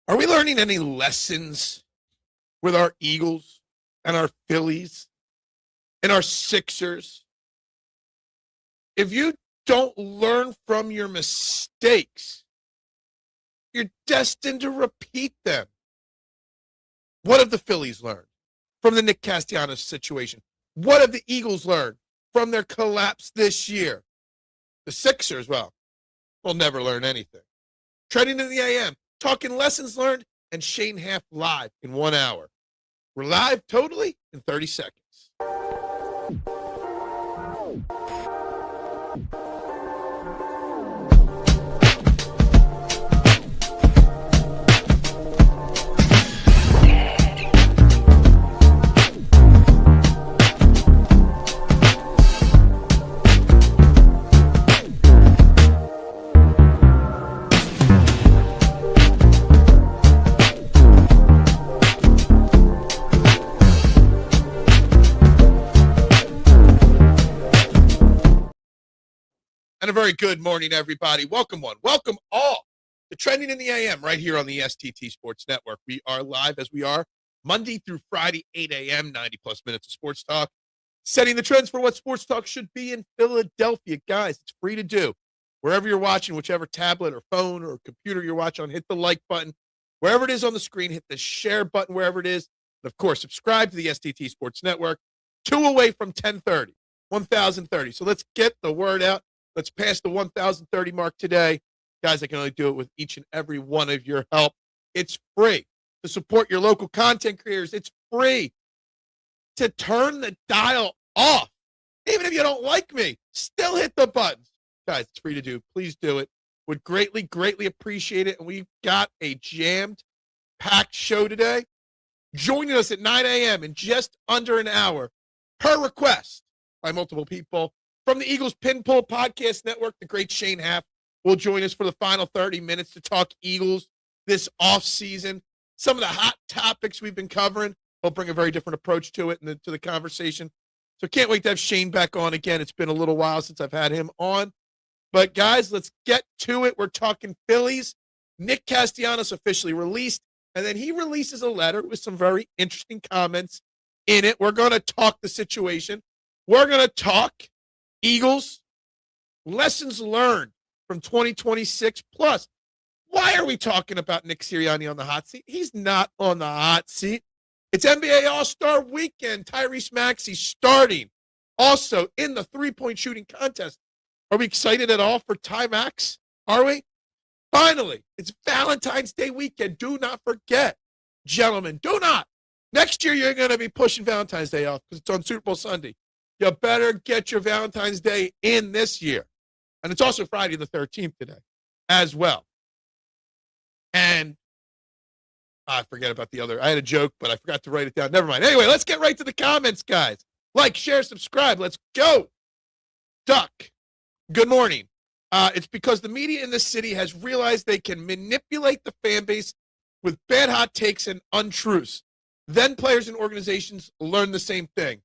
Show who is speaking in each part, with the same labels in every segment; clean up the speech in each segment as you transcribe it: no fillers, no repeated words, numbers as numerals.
Speaker 1: Are we learning any lessons with our Eagles and our Phillies and our Sixers? If you don't learn from your mistakes, you're destined to repeat them. What have the Phillies learned from the Nick Castellanos situation? What have the Eagles learned from their collapse this year? The Sixers, well, will never learn anything. Trending in the AM, talking lessons learned, and Shane Haff live in 1 hour. We're live totally in 30 seconds. And a very good morning, everybody. Welcome all to Trending in the AM right here on the STT Sports Network. We are live as we are Monday through Friday, 8 a.m., 90-plus minutes of sports talk, setting the trends for what sports talk should be in Philadelphia. Guys, it's free to do. Wherever you're watching, whichever tablet or phone or computer you're watching on, hit the like button. Wherever it is on the screen, hit the share button wherever it is. And, of course, subscribe to the STT Sports Network. 2 away from 1030, 1,030. So let's get the word out. Let's pass the 1,030 mark today. Guys, I can only do it with each and every one of your help. It's free to support your local content creators. It's free to turn the dial off. Even if you don't like me, still hit the buttons. Guys, it's free to do. Please do it. Would greatly, greatly appreciate it. And we've got a jammed, packed show today. Joining us at 9 a.m. in just under an hour, per request by multiple people, from the Eagles Pin Pull Podcast Network, the great Shane Haff will join us for the final 30 minutes to talk Eagles this offseason. Some of the hot topics we've been covering. He'll bring a very different approach to it and to the conversation. So can't wait to have Shane back on again. It's been a little while since I've had him on. But, guys, let's get to it. We're talking Phillies. Nick Castellanos officially released, and then he releases a letter with some very interesting comments in it. We're going to talk the situation. We're going to talk Eagles, lessons learned from 2026. Plus, why are we talking about Nick Sirianni on the hot seat? He's not on the hot seat. It's NBA All-Star Weekend. Tyrese Maxey starting also in the three-point shooting contest. Are we excited at all for Ty Max? Are we? Finally, it's Valentine's Day weekend. Do not forget, gentlemen, do not. Next year, you're going to be pushing Valentine's Day off because it's on Super Bowl Sunday. You better get your Valentine's Day in this year. And it's also Friday the 13th today as well. And I forget about the other. I had a joke, but I forgot to write it down. Never mind. Anyway, let's get right to the comments, guys. Like, share, subscribe. Let's go. Duck. Good morning. It's because the media in this city has realized they can manipulate the fan base with bad hot takes and untruths. Then players and organizations learn the same thing.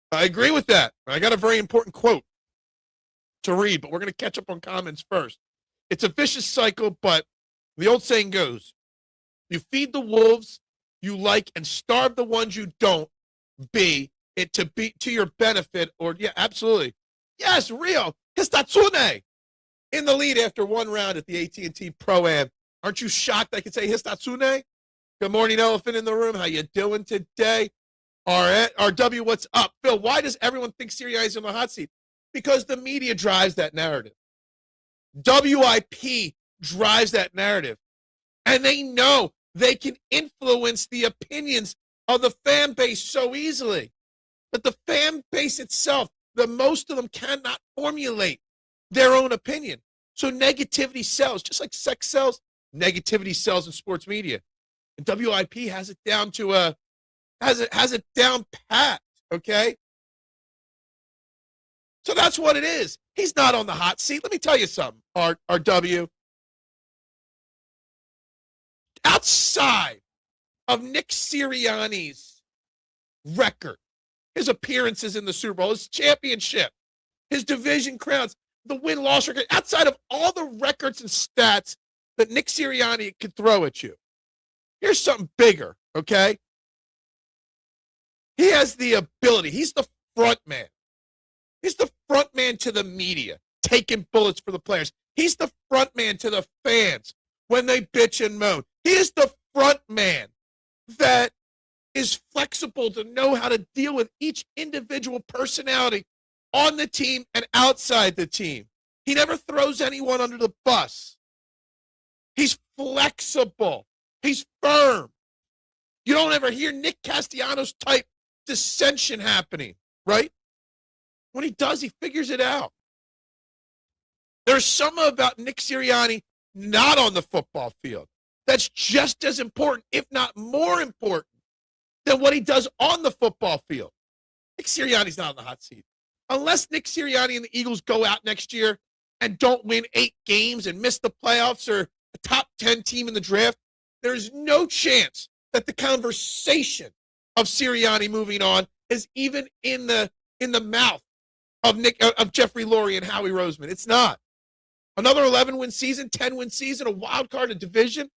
Speaker 1: I agree with that. I got a very important quote to read, but we're going to catch up on comments first. It's a vicious cycle, but the old saying goes, you feed the wolves you like and starve the ones you don't, be it to be to your benefit. Or, yeah, absolutely. Yes, Rio Histatsune in the lead after one round at the AT&T Pro-Am. Aren't you shocked I could say Histatsune? Good morning, Elephant in the Room. How you doing today? RW, what's up? Phil, why does everyone think Sirianni is on the hot seat? Because the media drives that narrative. WIP drives that narrative. And they know they can influence the opinions of the fan base so easily. But the fan base itself, the most of them cannot formulate their own opinion. So negativity sells. Just like sex sells, negativity sells in sports media. And WIP has it down to has it down pat, okay? So that's what it is. He's not on the hot seat. Let me tell you something, RW. Outside of Nick Sirianni's record, his appearances in the Super Bowl, his championship, his division crowns, the win-loss record, outside of all the records and stats that Nick Sirianni could throw at you. Here's something bigger, okay? He has the ability. He's the front man. He's the front man to the media, taking bullets for the players. He's the front man to the fans when they bitch and moan. He is the front man that is flexible to know how to deal with each individual personality on the team and outside the team. He never throws anyone under the bus. He's flexible. He's firm. You don't ever hear Nick Castellanos type dissension happening, right? When he does, he figures it out. There's something about Nick Sirianni not on the football field that's just as important, if not more important, than what he does on the football field. Nick Sirianni's not on the hot seat. Unless Nick Sirianni and the Eagles go out next year and don't win 8 games and miss the playoffs or a top 10 team in the draft, there's no chance that the conversation of Sirianni moving on is even in the mouth of Jeffrey Lurie and Howie Roseman. It's not. Another 11-win season, 10-win season, a wild card, a division.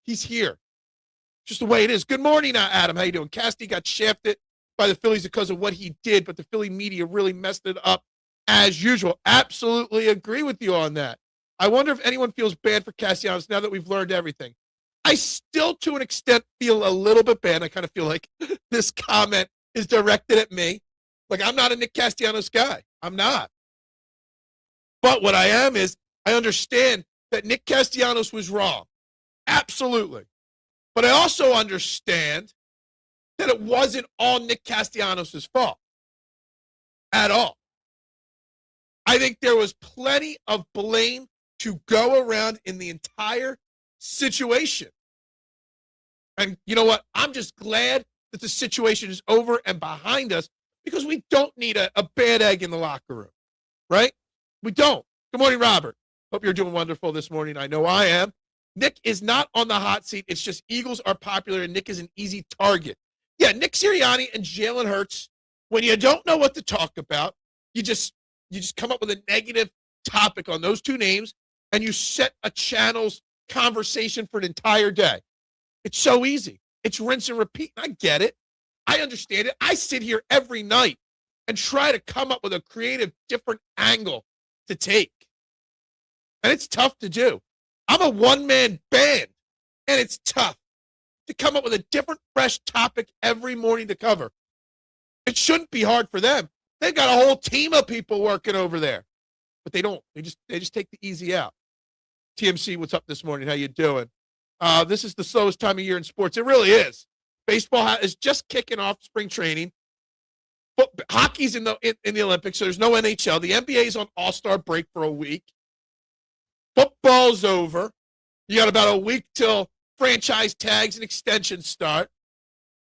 Speaker 1: He's here. Just the way it is. Good morning, Adam. How you doing? Casty got shafted by the Phillies because of what he did, but the Philly media really messed it up as usual. Absolutely agree with you on that. I wonder if anyone feels bad for Castellanos now that we've learned everything. I still, to an extent, feel a little bit bad. I kind of feel like this comment is directed at me. Like, I'm not a Nick Castellanos guy. I'm not. But what I am is I understand that Nick Castellanos was wrong. Absolutely. But I also understand that it wasn't all Nick Castellanos' fault at all. I think there was plenty of blame to go around in the entire situation. And you know what? I'm just glad that the situation is over and behind us because we don't need a bad egg in the locker room, right? We don't. Good morning, Robert. Hope you're doing wonderful this morning. I know I am. Nick is not on the hot seat. It's just Eagles are popular and Nick is an easy target. Yeah, Nick Sirianni and Jalen Hurts, when you don't know what to talk about, you just come up with a negative topic on those two names and you set a channel's conversation for an entire day. It's so easy. It's rinse and repeat. I get it. I understand it. I sit here every night and try to come up with a creative, different angle to take. And it's tough to do. I'm a one-man band, and it's tough to come up with a different, fresh topic every morning to cover. It shouldn't be hard for them. They've got a whole team of people working over there. But they don't. They just take the easy out. TMC, what's up this morning? How you doing? This is the slowest time of year in sports. It really is. Baseball is just kicking off spring training. But hockey's in the Olympics, so there's no NHL. The NBA is on All-Star break for a week. Football's over. You got about a week till franchise tags and extensions start.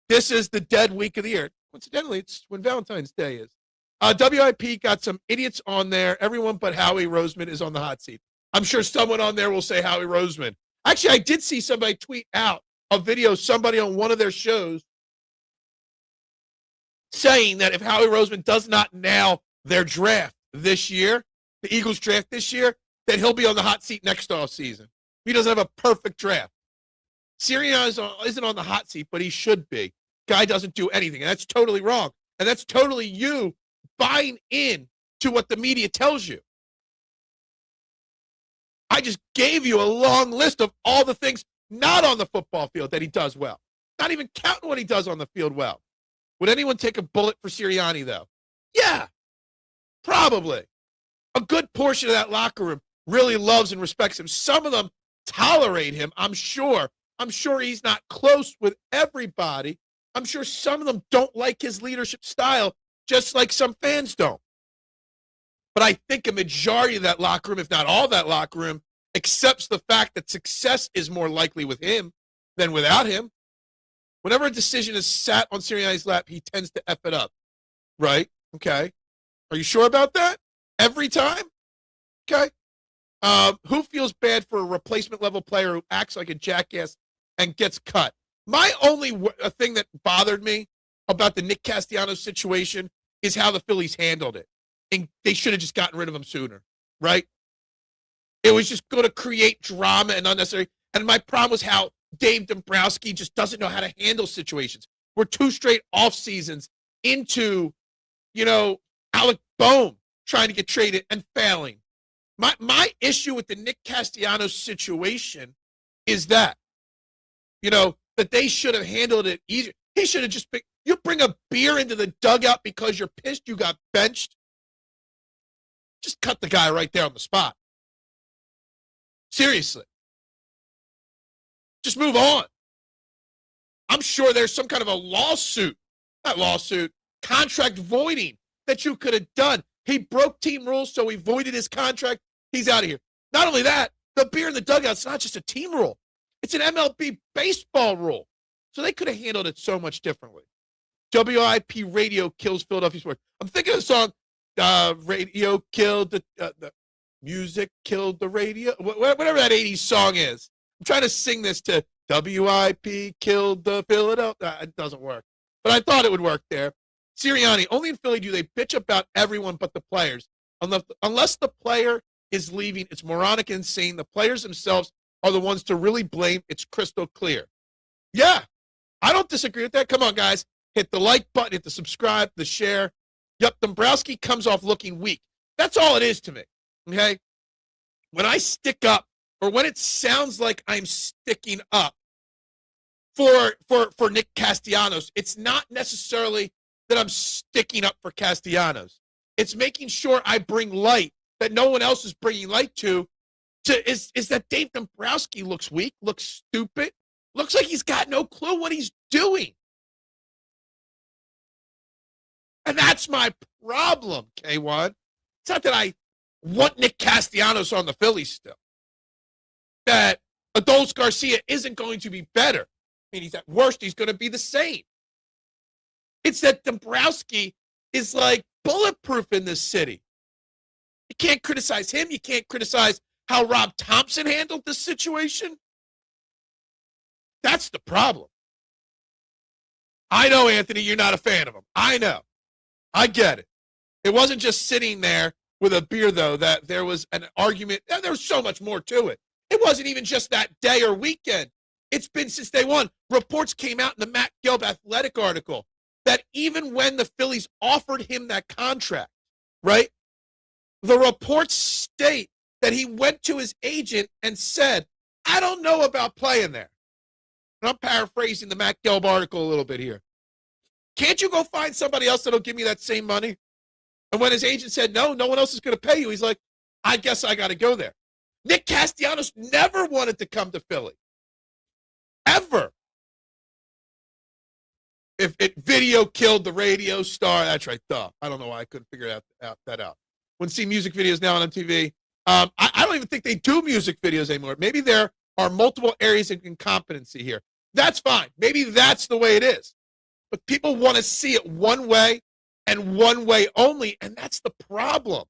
Speaker 1: This is the dead week of the year. Coincidentally, it's when Valentine's Day is. WIP got some idiots on there. Everyone but Howie Roseman is on the hot seat. I'm sure someone on there will say Howie Roseman. Actually, I did see somebody tweet out a video, somebody on one of their shows, saying that if Howie Roseman does not nail their draft this year, the Eagles draft this year, that he'll be on the hot seat next offseason. He doesn't have a perfect draft. Sirianni isn't on the hot seat, but he should be. Guy doesn't do anything, and that's totally wrong. And that's totally you buying in to what the media tells you. I just gave you a long list of all the things not on the football field that he does well. Not even counting what he does on the field well. Would anyone take a bullet for Sirianni, though? Yeah, probably. A good portion of that locker room really loves and respects him. Some of them tolerate him, I'm sure. I'm sure he's not close with everybody. I'm sure some of them don't like his leadership style, just like some fans don't. But I think a majority of that locker room, if not all that locker room, accepts the fact that success is more likely with him than without him. Whenever a decision is sat on Sirianni's lap, he tends to F it up. Right? Okay. Are you sure about that? Every time? Okay. Who feels bad for a replacement level player who acts like a jackass and gets cut? My only thing that bothered me about the Nick Castellanos situation is how the Phillies handled it. And they should have just gotten rid of him sooner, right? It was just going to create drama and unnecessary. And my problem was how Dave Dombrowski just doesn't know how to handle situations. We're 2 straight off seasons into, Alec Boehm trying to get traded and failing. My issue with the Nick Castellanos situation is that, that they should have handled it easier. He should have just been, you bring a beer into the dugout because you're pissed you got benched. Just cut the guy right there on the spot. Seriously. Just move on. I'm sure there's some kind of a contract voiding that you could have done. He broke team rules, so he voided his contract. He's out of here. Not only that, the beer in the dugout's not just a team rule. It's an MLB baseball rule. So they could have handled it so much differently. WIP radio kills Philadelphia sports. I'm thinking of the song, radio killed the music killed the radio. Whatever that 80s song is. I'm trying to sing this to WIP killed the Philadelphia. It doesn't work. But I thought it would work there. Sirianni, only in Philly do they bitch about everyone but the players. Unless the player is leaving, it's moronic and insane. The players themselves are the ones to really blame. It's crystal clear. Yeah, I don't disagree with that. Come on, guys. Hit the like button, hit the subscribe, the share. Yep, Dombrowski comes off looking weak. That's all it is to me, okay? When I stick up, or when it sounds like I'm sticking up for Nick Castellanos, it's not necessarily that I'm sticking up for Castellanos. It's making sure I bring light that no one else is bringing light to is that Dave Dombrowski looks weak, looks stupid, looks like he's got no clue what he's doing. And that's my problem, K1. It's not that I want Nick Castellanos on the Phillies still. That Adolis Garcia isn't going to be better. I mean, he's at worst, he's going to be the same. It's that Dombrowski is like bulletproof in this city. You can't criticize him. You can't criticize how Rob Thompson handled this situation. That's the problem. I know, Anthony, you're not a fan of him. I know. I get it. It wasn't just sitting there with a beer, though, that there was an argument. There was so much more to it. It wasn't even just that day or weekend. It's been since day one. Reports came out in the Matt Gelb Athletic article that even when the Phillies offered him that contract, right, the reports state that he went to his agent and said, I don't know about playing there. And I'm paraphrasing the Matt Gelb article a little bit here. Can't you go find somebody else that'll give me that same money? And when his agent said, no one else is going to pay you, he's like, I guess I got to go there. Nick Castellanos never wanted to come to Philly. Ever. If it video killed the radio star, that's right, duh. I don't know why I couldn't figure that out. When see music videos now on MTV, I don't even think they do music videos anymore. Maybe there are multiple areas of incompetency here. That's fine. Maybe that's the way it is. But people want to see it one way and one way only, and that's the problem.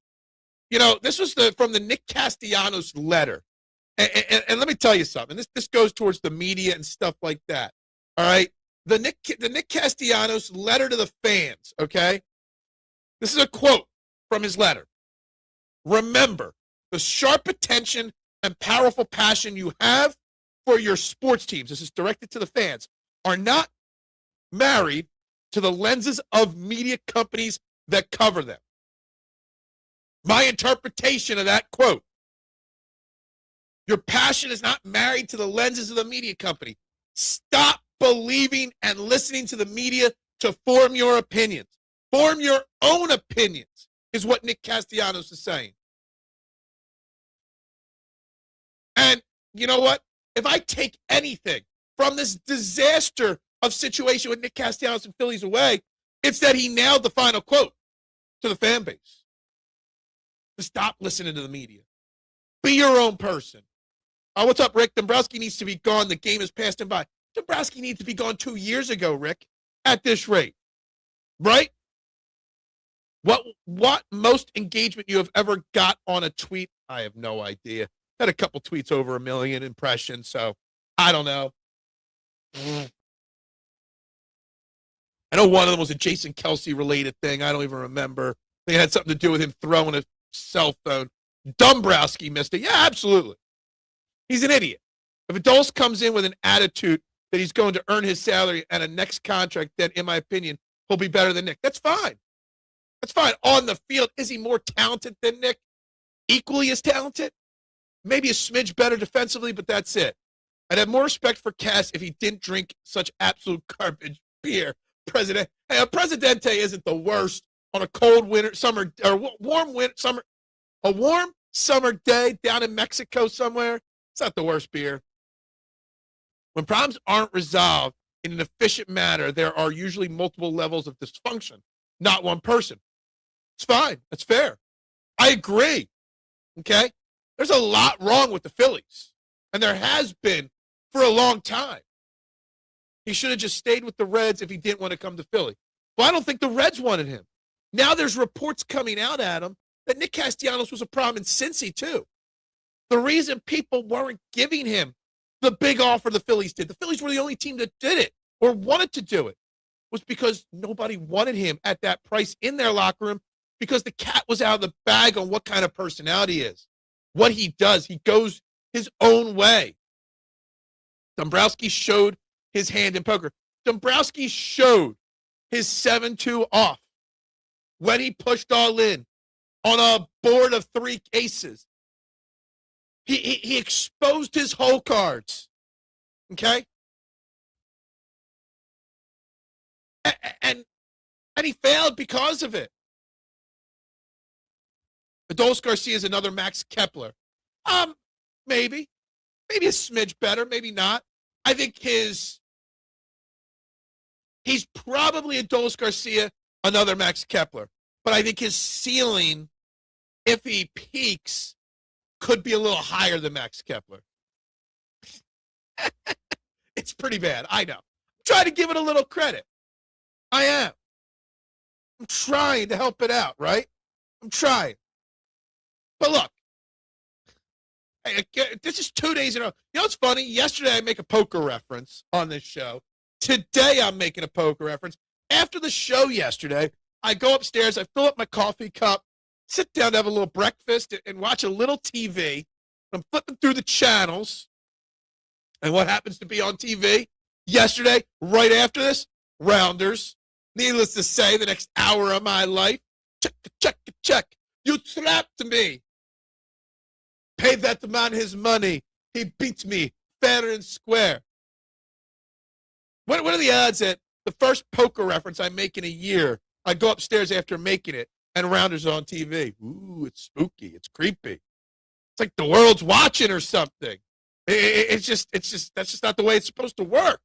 Speaker 1: This was from the Nick Castellanos letter. And let me tell you something. This goes towards the media and stuff like that. All right? The Nick Castellanos letter to the fans, okay? This is a quote from his letter. Remember, the sharp attention and powerful passion you have for your sports teams, this is directed to the fans, are not married to the lenses of media companies that cover them. My interpretation of that quote, your passion is not married to the lenses of the media company. Stop believing and listening to the media to form your opinions. Form your own opinions is what Nick Castellanos is saying. And you know what? If I take anything from this disaster of situation with Nick Castellanos and Phillies away, it's that he nailed the final quote to the fan base. To stop listening to the media. Be your own person. What's up, Rick? Dombrowski needs to be gone. The game has passed him by. Dombrowski needs to be gone 2 years ago, Rick, at this rate. Right? What most engagement you have ever got on a tweet? I have no idea. Had a couple tweets over 1 million impressions, so I don't know. I know one of them was a Jason Kelsey related thing. I don't even remember. I think it had something to do with him throwing a cell phone. Dombrowski missed it. Yeah, absolutely. He's an idiot. If Adolis comes in with an attitude that he's going to earn his salary at a next contract, then, in my opinion, he'll be better than Nick. That's fine. That's fine. On the field, is he more talented than Nick? Equally as talented? Maybe a smidge better defensively, but that's it. I'd have more respect for Cass if he didn't drink such absolute garbage beer. A Presidente isn't the worst on a cold winter, summer, or warm winter, summer, a warm summer day down in Mexico somewhere. It's not the worst beer. When problems aren't resolved in an efficient manner, there are usually multiple levels of dysfunction, not one person. It's fine. That's fair. I agree. Okay? There's a lot wrong with the Phillies, and there has been for a long time. He should have just stayed with the Reds if he didn't want to come to Philly. Well, I don't think the Reds wanted him. Now there's reports coming out at him that Nick Castellanos was a problem in Cincy, too. The reason people weren't giving him the big offer the Phillies did, the Phillies were the only team that did it or wanted to do it, was because nobody wanted him at that price in their locker room because the cat was out of the bag on what kind of personality he is, what he does. He goes his own way. Dombrowski showed his hand in poker. Dombrowski showed his 7-2 off when he pushed all in on a board of 3 aces. He exposed his whole cards, okay? And he failed because of it. Adolis Garcia is another Max Kepler. Maybe a smidge better, maybe not. I think he's probably Adolis Garcia, another Max Kepler. But I think his ceiling, if he peaks, could be a little higher than Max Kepler. It's pretty bad. I know. I'm trying to give it a little credit. I am. I'm trying to help it out, right? I'm trying. But look, this is 2 days in a row. You know what's funny? Yesterday I make a poker reference on this show. Today I'm making a poker reference. After the show yesterday, I go upstairs, I fill up my coffee cup, sit down to have a little breakfast and watch a little TV. I'm flipping through the channels. And what happens to be on TV yesterday, right after this? Rounders. Needless to say, the next hour of my life. Check. You trapped me. Pay that man his money. He beats me fair and square. What are the odds that the first poker reference I make in a year, I go upstairs after making it, and Rounders on TV? Ooh, it's spooky. It's creepy. It's like the world's watching or something. That's just not the way it's supposed to work.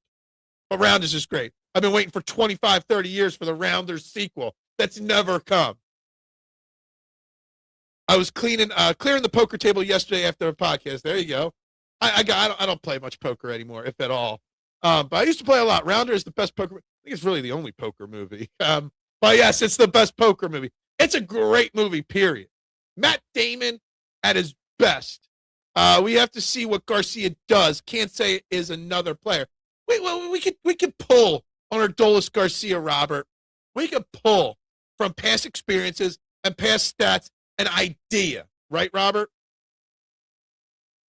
Speaker 1: But Rounders is great. I've been waiting for 25, 30 years for the Rounders sequel. That's never come. I was clearing the poker table yesterday after a podcast. There you go. I don't play much poker anymore, if at all. But I used to play a lot. Rounder is the best poker. I think it's really the only poker movie. But yes, it's the best poker movie. It's a great movie, period. Matt Damon at his best. We have to see what Garcia does. Can't say it is another player. We could pull on Adolis Garcia, Robert. We could pull from past experiences and past stats an idea, right, Robert?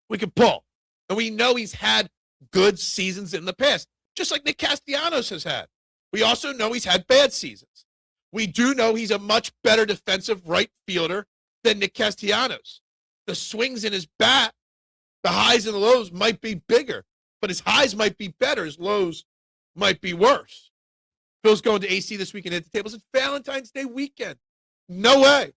Speaker 1: We could pull. And we know he's had good seasons in the past, just like Nick Castellanos has had. We also know he's had bad seasons. We do know he's a much better defensive right fielder than Nick Castellanos. The swings in his bat, the highs and the lows might be bigger, but his highs might be better. His lows might be worse. Phil's going to AC this weekend at the tables. It's Valentine's Day weekend. No way.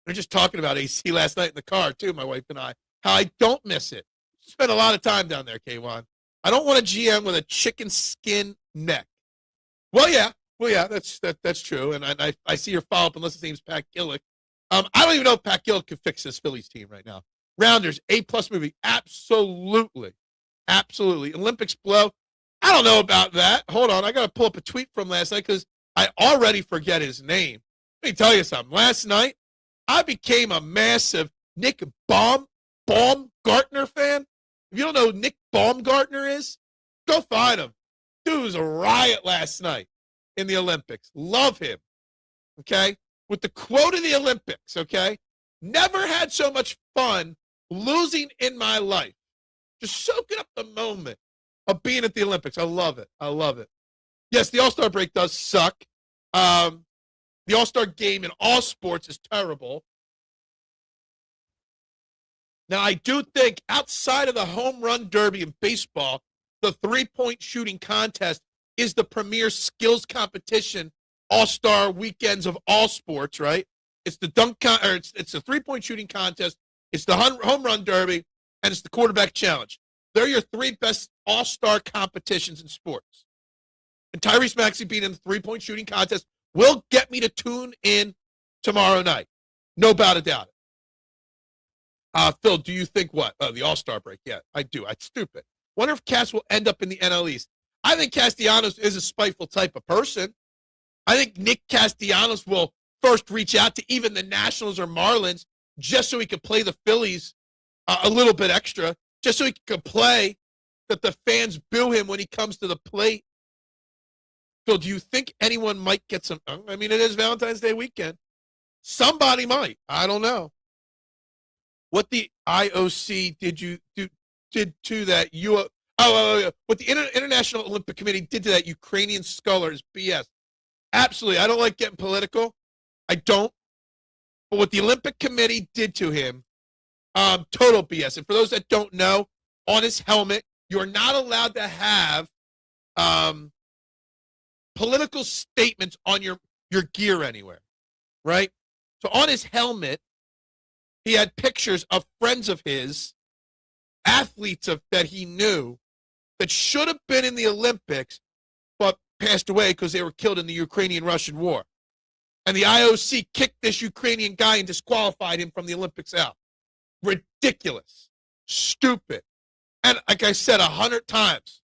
Speaker 1: We were just talking about AC last night in the car, too, my wife and I, how I don't miss it. Spent a lot of time down there, K1. I don't want a GM with a chicken skin neck. Well, yeah, that's true. And I see your follow-up, unless his name's Pat Gillick. I don't even know if Pat Gillick could fix this Phillies team right now. Rounders, A-plus movie. Absolutely. Olympics blow. I don't know about that. Hold on. I got to pull up a tweet from last night because I already forget his name. Let me tell you something. Last night, I became a massive Nick Baumgartner fan. If you don't know who Nick Baumgartner is, go find him. Dude was a riot last night in the Olympics. Love him. Okay? with the quote of the Olympics, okay? Never had so much fun losing in my life. Just soaking up the moment of being at the Olympics. I love it. I love it. Yes, the All-Star break does suck. The All-Star game in all sports is terrible. Now, I do think outside of the home run derby in baseball, the three-point shooting contest is the premier skills competition all-star weekends of all sports, right? It's the it's the three-point shooting contest, it's the home run derby, and it's the quarterback challenge. They're your three best all-star competitions in sports. And Tyrese Maxey being in the three-point shooting contest will get me to tune in tomorrow night. No doubt about it. Phil, do you think what? Oh, the All-Star break. Yeah, I do. It's stupid. Wonder if Cass will end up in the NL East. I think Castellanos is a spiteful type of person. I think Nick Castellanos will first reach out to even the Nationals or Marlins just so he could play the Phillies a little bit extra, just so he could play that the fans boo him when he comes to the plate. Phil, do you think anyone might get some? I mean, it is Valentine's Day weekend. Somebody might. I don't know. What the IOC did to that what the International Olympic Committee did to that Ukrainian scholar is BS. Absolutely. I don't like getting political. I don't. But what the Olympic Committee did to him, total BS. And for those that don't know, on his helmet, you're not allowed to have political statements on your gear anywhere, right? So on his helmet, he had pictures of friends of his, athletes that he knew that should have been in the Olympics, but passed away because they were killed in the Ukrainian-Russian war. And the IOC kicked this Ukrainian guy and disqualified him from the Olympics out. Ridiculous. Stupid. And like I said 100 times,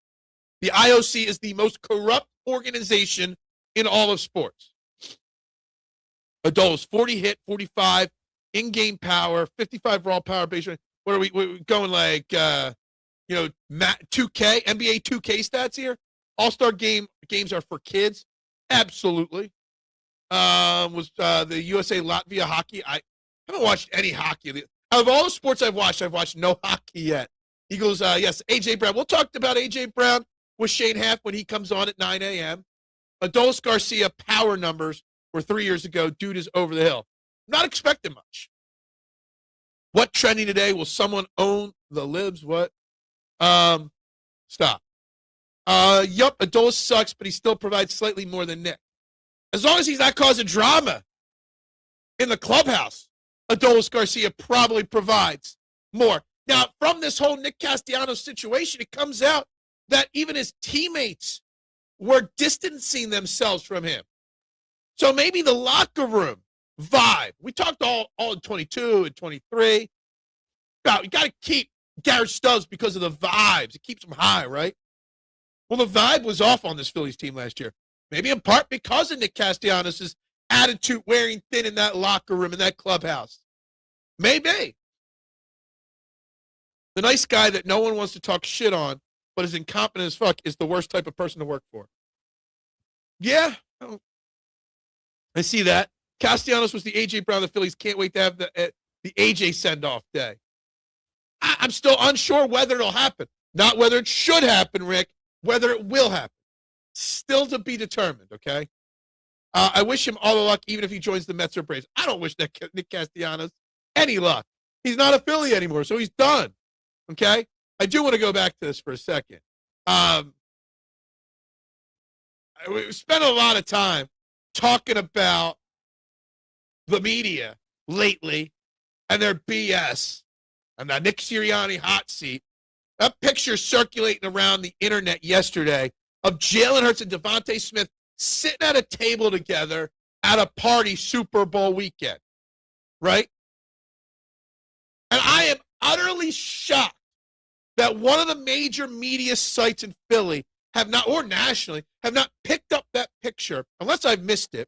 Speaker 1: the IOC is the most corrupt organization in all of sports. Adolis, 40 hit, 45 in-game power, 55 raw power base rate. What are we going like, 2K, NBA 2K stats here? All-Star games are for kids? Absolutely. Was the USA-Latvia hockey? I haven't watched any hockey. Out of all the sports I've watched no hockey yet. He goes, yes, A.J. Brown. We'll talk about A.J. Brown with Shane Haff when he comes on at 9 a.m. Adolis Garcia power numbers were 3 years ago. Dude is over the hill. Not expecting much. What trending today? Will someone own the libs? What? Stop. Yup, Adolis sucks, but he still provides slightly more than Nick. As long as he's not causing drama in the clubhouse, Adolis Garcia probably provides more. Now, from this whole Nick Castellanos situation, it comes out that even his teammates were distancing themselves from him. So maybe the locker room vibe. We talked all in 22 and 23 about you got to keep Garrett Stubbs because of the vibes. It keeps him high, right? Well, the vibe was off on this Phillies team last year. Maybe in part because of Nick Castellanos' attitude wearing thin in that locker room, in that clubhouse. Maybe. The nice guy that no one wants to talk shit on, but is incompetent as fuck, is the worst type of person to work for. Yeah. I see that. Castellanos was the A.J. Brown. The Phillies can't wait to have the A.J. send-off day. I'm still unsure whether it'll happen. Not whether it should happen, Rick. Whether it will happen. Still to be determined, okay? I wish him all the luck, even if he joins the Mets or Braves. I don't wish Nick Castellanos any luck. He's not a Philly anymore, so he's done, okay? I do want to go back to this for a second. We spent a lot of time talking about the media lately and their BS and the Nick Sirianni hot seat. That picture circulating around the internet yesterday of Jalen Hurts and Devontae Smith sitting at a table together at a party Super Bowl weekend, right? And I am utterly shocked that one of the major media sites in Philly have not, or nationally, have not picked up that picture, unless I've missed it,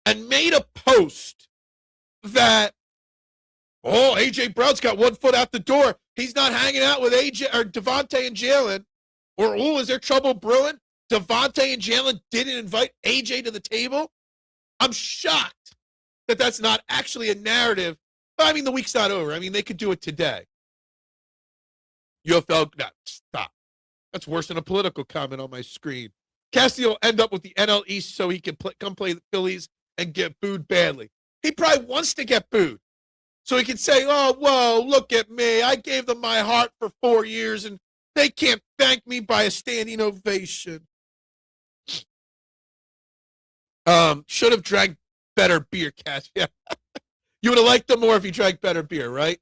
Speaker 1: and made a post that, oh, A.J. Brown's got 1 foot out the door. He's not hanging out with A.J. or Devontae and Jalen. Or, oh, is there trouble brewing? Devontae and Jalen didn't invite A.J. to the table? I'm shocked that that's not actually a narrative. But, I mean, the week's not over. I mean, they could do it today. UFL, no, stop. That's worse than a political comment on my screen. Cassie will end up with the NL East so he can come play the Phillies and get booed badly. He probably wants to get booed. So he can say, oh, whoa, look at me. I gave them my heart for 4 years, and they can't thank me by a standing ovation. Should have drank better beer, Cass. Yeah. You would have liked them more if you drank better beer, right?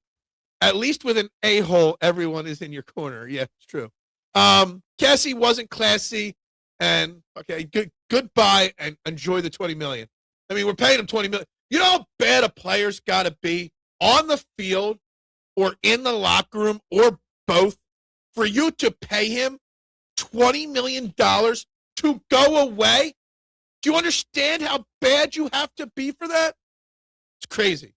Speaker 1: At least with an a-hole, everyone is in your corner. Yeah, it's true. Cassie wasn't classy, and okay, goodbye, and enjoy the $20 million. I mean, we're paying him $20 million. You know how bad a player's got to be on the field or in the locker room or both for you to pay him $20 million to go away? Do you understand how bad you have to be for that? It's crazy.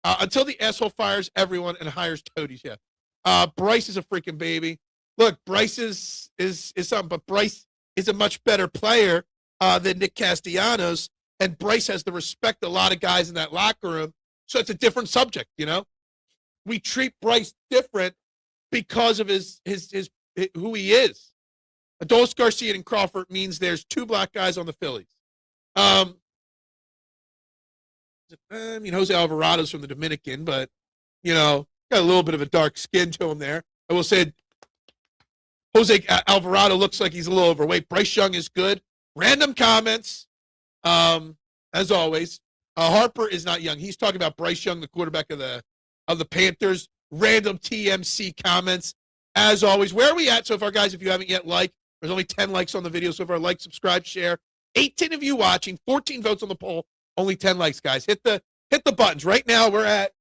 Speaker 1: Until the asshole fires everyone and hires toadies, yeah. Bryce is a freaking baby. Look, Bryce is something, but Bryce is a much better player than Nick Castellanos, and Bryce has the respect of a lot of guys in that locker room, so it's a different subject, you know? We treat Bryce different because of his who he is. Adolis Garcia and Crawford means there's two black guys on the Phillies. I mean, Jose Alvarado's from the Dominican, but, you know, got a little bit of a dark skin to him there. I will say Jose Alvarado looks like he's a little overweight. Bryce Young is good. Random comments, as always. Harper is not young. He's talking about Bryce Young, the quarterback of the Panthers. Random TMC comments, as always. Where are we at so far, guys? If you haven't yet liked, there's only 10 likes on the video so far. Like, subscribe, share. 18 of you watching, 14 votes on the poll, only 10 likes, guys. Hit the buttons. Right now, we're at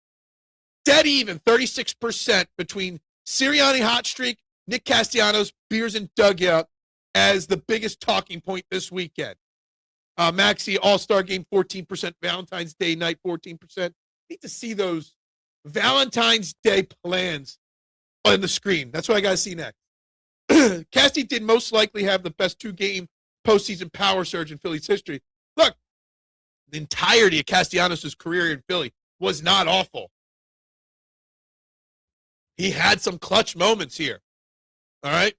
Speaker 1: dead even, 36% between Sirianni hot streak, Nick Castellanos, beers and dugout as the biggest talking point this weekend. Maxey, All-Star game, 14%. Valentine's Day night, 14%. Need to see those Valentine's Day plans on the screen. That's what I got to see next. Casty did most likely have the best two-game postseason power surge in Philly's history. Look, the entirety of Castellanos' career in Philly was not awful. He had some clutch moments here. All right?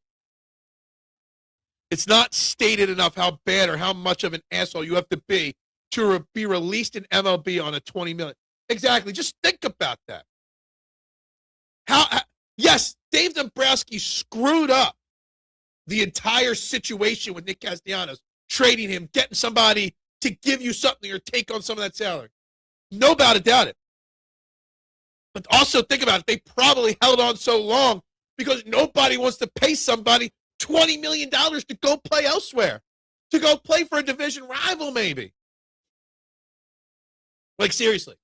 Speaker 1: It's not stated enough how bad or how much of an asshole you have to be to be released in MLB on a $20 million. Exactly. Just think about that. Yes, Dave Dombrowski screwed up the entire situation with Nick Castellanos, trading him, getting somebody to give you something or take on some of that salary. No doubt about it. But also think about it. They probably held on so long because nobody wants to pay somebody $20 million to go play elsewhere, to go play for a division rival maybe. Like, seriously.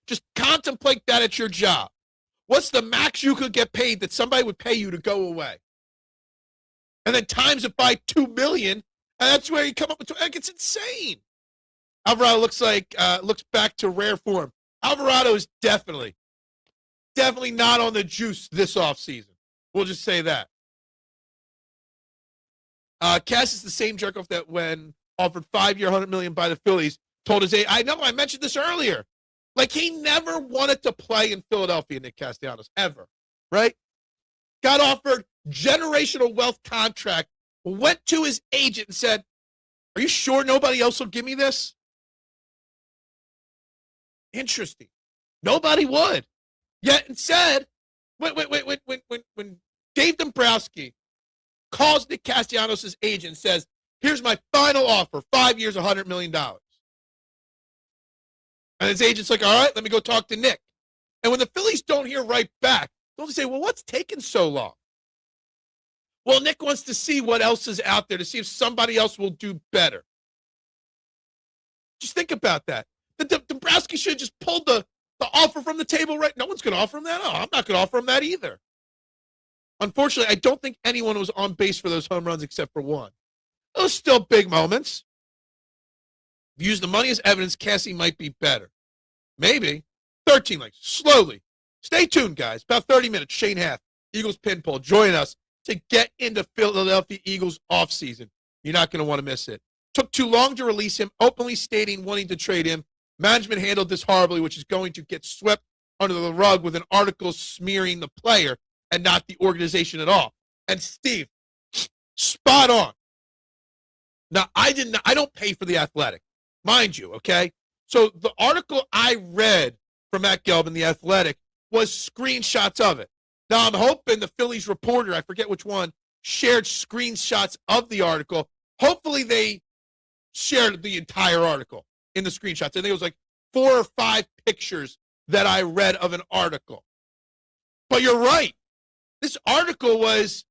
Speaker 1: Just contemplate that at your job. What's the max you could get paid that somebody would pay you to go away? And then times it by $2 million, and that's where you come up with. Like, it's insane. Alvarado looks back to rare form. Alvarado is definitely not on the juice this offseason. We'll just say that. Cass is the same jerk-off that when offered 5-year, $100 million by the Phillies, told his I know, I mentioned this earlier. Like, he never wanted to play in Philadelphia, Nick Castellanos, ever, right? Got offered generational wealth contract, went to his agent and said, are you sure nobody else will give me this? Interesting. Nobody would. Yet instead, when Dave Dombrowski calls Nick Castellanos' agent and says, here's my final offer, 5 years, $100 million. And his agent's like, all right, let me go talk to Nick. And when the Phillies don't hear right back, they'll say, well, what's taking so long? Well, Nick wants to see what else is out there to see if somebody else will do better. Just think about that. Dombrowski should have just pulled the offer from the table, right? No one's going to offer him that. Oh, I'm not going to offer him that either. Unfortunately, I don't think anyone was on base for those home runs except for one. Those still big moments. If you use the money as evidence, Cassie might be better. Maybe. 13 likes. Slowly. Stay tuned, guys. About 30 minutes. Shane Haff, Eagles Pinball. Join us to get into Philadelphia Eagles offseason. You're not going to want to miss it. Took too long to release him, openly stating wanting to trade him. Management handled this horribly, which is going to get swept under the rug with an article smearing the player and not the organization at all. And Steve, spot on. Now, I don't pay for The Athletic, mind you, okay? So the article I read from Matt Gelb, The Athletic, was screenshots of it. Now, I'm hoping the Phillies reporter, I forget which one, shared screenshots of the article. Hopefully they shared the entire article in the screenshots. I think it was like 4 or 5 pictures that I read of an article. But you're right. This article was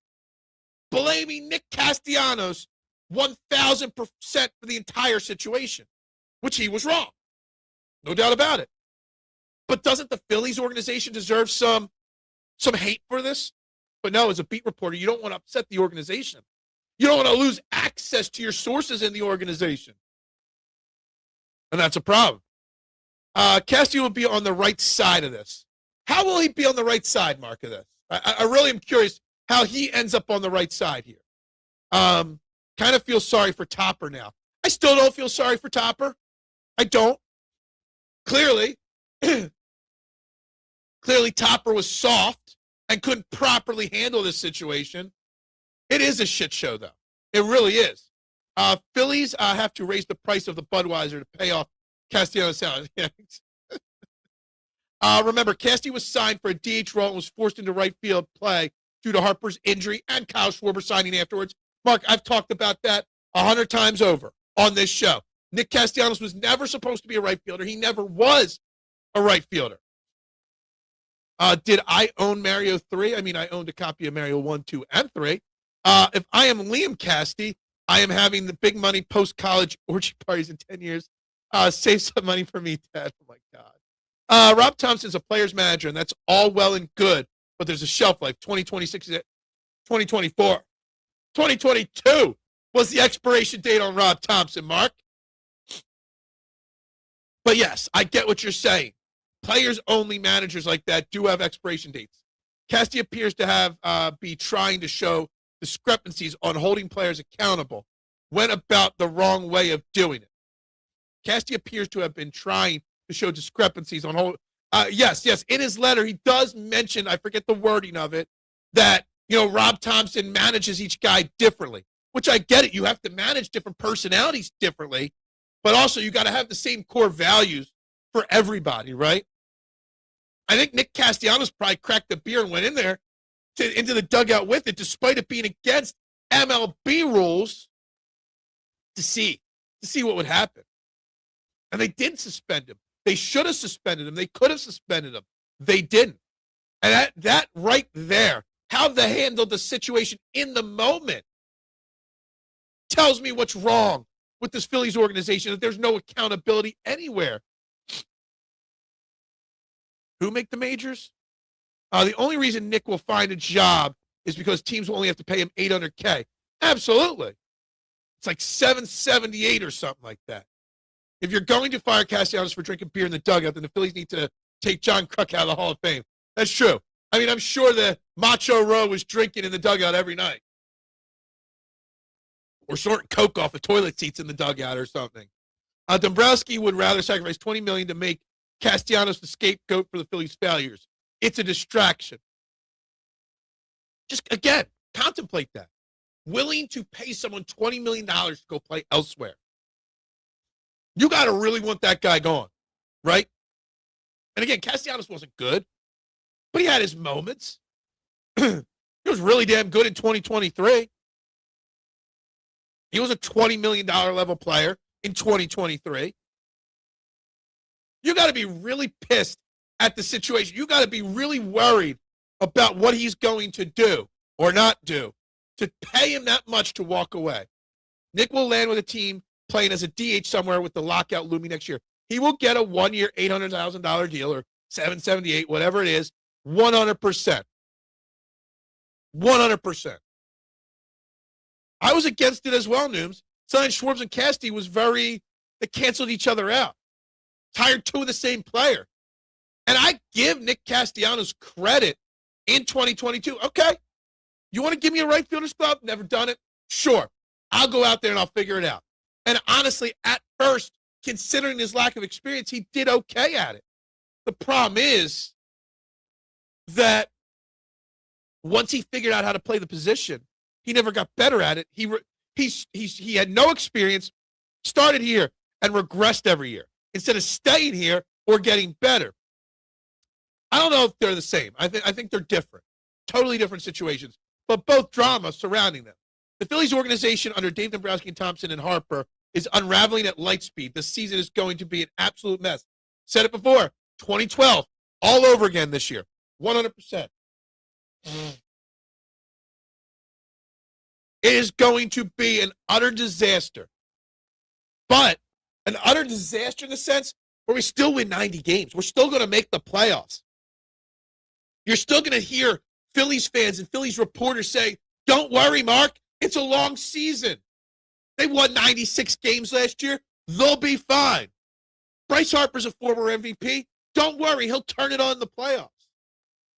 Speaker 1: blaming Nick Castellanos 1,000% for the entire situation, which he was wrong. No doubt about it. But doesn't the Phillies organization deserve some hate for this? But no, as a beat reporter, you don't want to upset the organization. You don't want to lose access to your sources in the organization. And that's a problem. Castillo will be on the right side of this. How will he be on the right side, Mark, of this? I really am curious how he ends up on the right side here. Kind of feel sorry for Topper now. I still don't feel sorry for Topper. I don't. Clearly Topper was soft and couldn't properly handle this situation. It is a shit show, though. It really is. Phillies have to raise the price of the Budweiser to pay off Castellanos' salary. Remember, Casty was signed for a DH role and was forced into right field play due to Harper's injury and Kyle Schwarber signing afterwards. Mark, I've talked about that 100 times over on this show. Nick Castellanos was never supposed to be a right fielder. He never was a right fielder. Did I own Mario 3? I mean, I owned a copy of Mario 1, 2, and 3. If I am Liam Casty, I am having the big money post-college orgy parties in 10 years. Save some money for me, Dad. Oh, my God. Rob Thompson's a player's manager, and that's all well and good, but there's a shelf life. 2026 is 2024. 2022 was the expiration date on Rob Thompson, Mark. But, yes, I get what you're saying. Players-only managers like that do have expiration dates. Casty appears to have be trying to show discrepancies on holding players accountable, went about the wrong way of doing it. Casty appears to have been trying to show discrepancies on hold. Yes. In his letter, he does mention, I forget the wording of it, that, Rob Thompson manages each guy differently, which I get it. You have to manage different personalities differently, but also you got to have the same core values for everybody, right? I think Nick Castellanos probably cracked the beer and went in there into the dugout with it, despite it being against MLB rules, to see what would happen. And they didn't suspend him. They should have suspended him. They could have suspended him. They didn't. And that right there, how they handled the situation in the moment, tells me what's wrong with this Phillies organization, that there's no accountability anywhere. Who make the majors? The only reason Nick will find a job is because teams will only have to pay him $800K. Absolutely. It's like $778 or something like that. If you're going to fire Castellanos for drinking beer in the dugout, then the Phillies need to take John Kruk out of the Hall of Fame. That's true. I mean, I'm sure the Macho Row was drinking in the dugout every night. Or sorting coke off of toilet seats in the dugout or something. Dombrowski would rather sacrifice $20 million to make Castellanos the scapegoat for the Phillies' failures. It's a distraction. Just, again, contemplate that. Willing to pay someone $20 million to go play elsewhere. You got to really want that guy gone, right? And again, Castellanos wasn't good, but he had his moments. He was really damn good in 2023. He was a $20 million level player in 2023. You got to be really pissed at the situation. You got to be really worried about what he's going to do or not do to pay him that much to walk away. Nick will land with a team playing as a DH somewhere with the lockout looming next year. He will get a 1-year, $800,000 deal or $778, whatever it is, 100%. 100%. I was against it as well, Nooms. Signing Schwartz and Casty was they canceled each other out. Hired two of the same player. And I give Nick Castellanos credit in 2022. Okay. You want to give me a right fielder's glove? Never done it? Sure. I'll go out there and I'll figure it out. And honestly, at first, considering his lack of experience, he did okay at it. The problem is that once he figured out how to play the position, he never got better at it. He had no experience, started here, and regressed every year instead of staying here or getting better. I don't know if they're the same. I think they're different, totally different situations, but both drama surrounding them. The Phillies organization under Dave Dombrowski and Thompson and Harper is unraveling at light speed. The season is going to be an absolute mess. Said it before, 2012, all over again this year, 100%. It is going to be an utter disaster. But an utter disaster in the sense where we still win 90 games. We're still going to make the playoffs. You're still going to hear Phillies fans and Phillies reporters say, don't worry, Mark, it's a long season. They won 96 games last year. They'll be fine. Bryce Harper's a former MVP. Don't worry, he'll turn it on in the playoffs.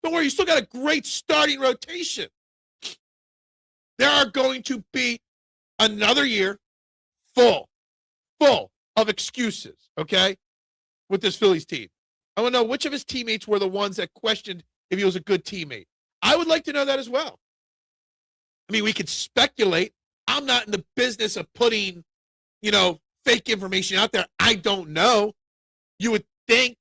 Speaker 1: Don't worry, you still got a great starting rotation. There are going to be another year full of excuses, okay, with this Phillies team. I want to know which of his teammates were the ones that questioned if he was a good teammate. I would like to know that as well. I mean, we could speculate. I'm not in the business of putting, fake information out there. I don't know. You would think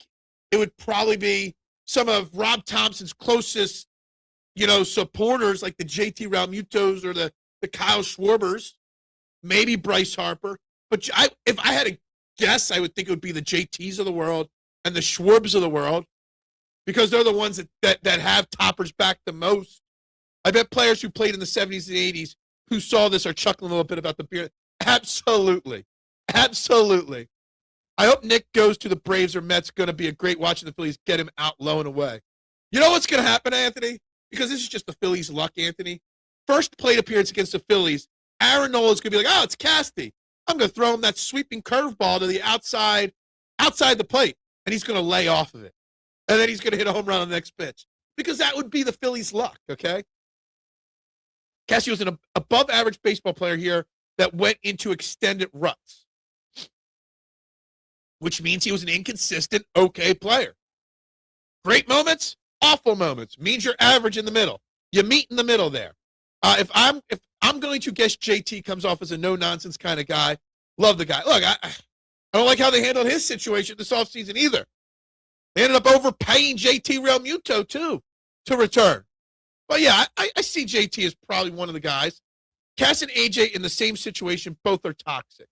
Speaker 1: it would probably be some of Rob Thompson's closest, supporters like the JT Realmutos or the Kyle Schwarbers, maybe Bryce Harper. But if I had to guess, I would think it would be the JTs of the world and the Schwarbs of the world because they're the ones that have toppers back the most. I bet players who played in the 70s and 80s who saw this are chuckling a little bit about the beer. Absolutely. Absolutely. I hope Nick goes to the Braves or Mets. Going to be a great watching the Phillies get him out low and away. You know what's going to happen, Anthony? Because this is just the Phillies' luck, Anthony. First plate appearance against the Phillies, Aaron Nola's going to be like, oh, it's Casty. I'm going to throw him that sweeping curveball to the outside the plate, and he's going to lay off of it. And then he's going to hit a home run on the next pitch. Because that would be the Phillies' luck, okay? Casty was an above-average baseball player here that went into extended ruts, which means he was an inconsistent, okay player. Great moments, awful moments. Means you're average in the middle. You meet in the middle there. If I'm going to guess JT comes off as a no-nonsense kind of guy, love the guy. Look, I don't like how they handled his situation this offseason either. They ended up overpaying JT Realmuto, too, to return. But, yeah, I see JT as probably one of the guys. Cass and AJ in the same situation, both are toxic.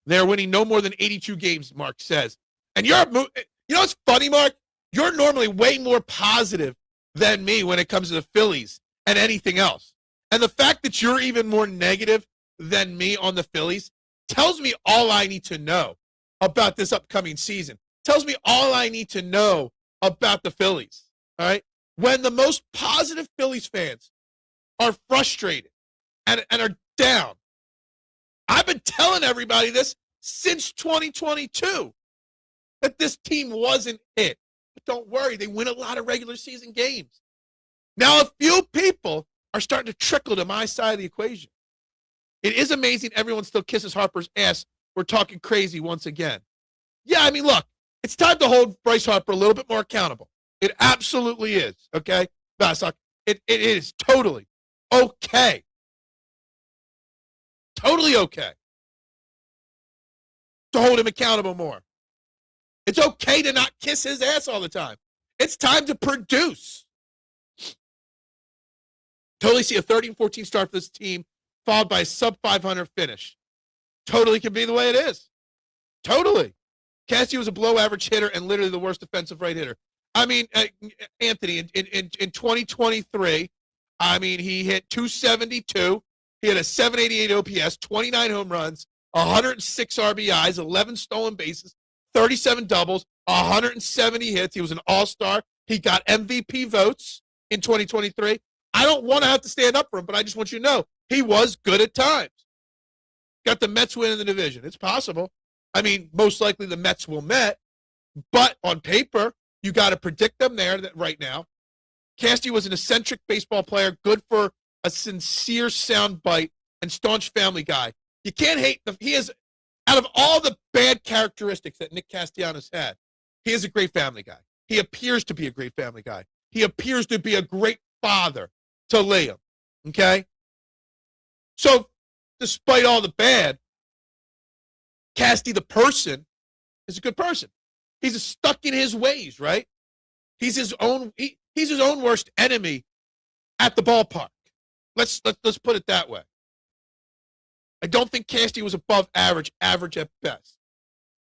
Speaker 1: They're winning no more than 82 games, Mark says. And what's funny, Mark? You're normally way more positive than me when it comes to the Phillies and anything else. And the fact that you're even more negative than me on the Phillies tells me all I need to know about this upcoming season. Tells me all I need to know about the Phillies. All right? When the most positive Phillies fans are frustrated and are down, I've been telling everybody this since 2022, that this team wasn't it. But don't worry, they win a lot of regular season games. Now, a few people are starting to trickle to my side of the equation. It is amazing everyone still kisses Harper's ass. We're talking crazy once again. Yeah, I mean, look, it's time to hold Bryce Harper a little bit more accountable. It absolutely is, okay? It is totally okay. Totally okay to hold him accountable more. It's okay to not kiss his ass all the time. It's time to produce. Totally see a 30-14 start for this team, followed by a sub-500 finish. Totally can be the way it is. Totally. Cassie was a below-average hitter and literally the worst defensive right hitter. I mean, Anthony, in 2023, I mean, he hit 272. He had a 788 OPS, 29 home runs, 106 RBIs, 11 stolen bases, 37 doubles, 170 hits. He was an all-star. He got MVP votes in 2023. I don't want to have to stand up for him, but I just want you to know he was good at times. Got the Mets win in the division. It's possible. I mean, most likely the Mets will Met, but on paper, you got to predict them there right now. Casty was an eccentric baseball player, good for a sincere sound bite and staunch family guy. You can't hate he is, out of all the bad characteristics that Nick Castellanos had, he is a great family guy. He appears to be a great family guy. He appears to be a great father to Liam. Okay? So, despite all the bad, Casty the person is a good person. He's stuck in his ways, right? He's his own worst enemy at the ballpark. Let's put it that way. I don't think Casty was above average at best.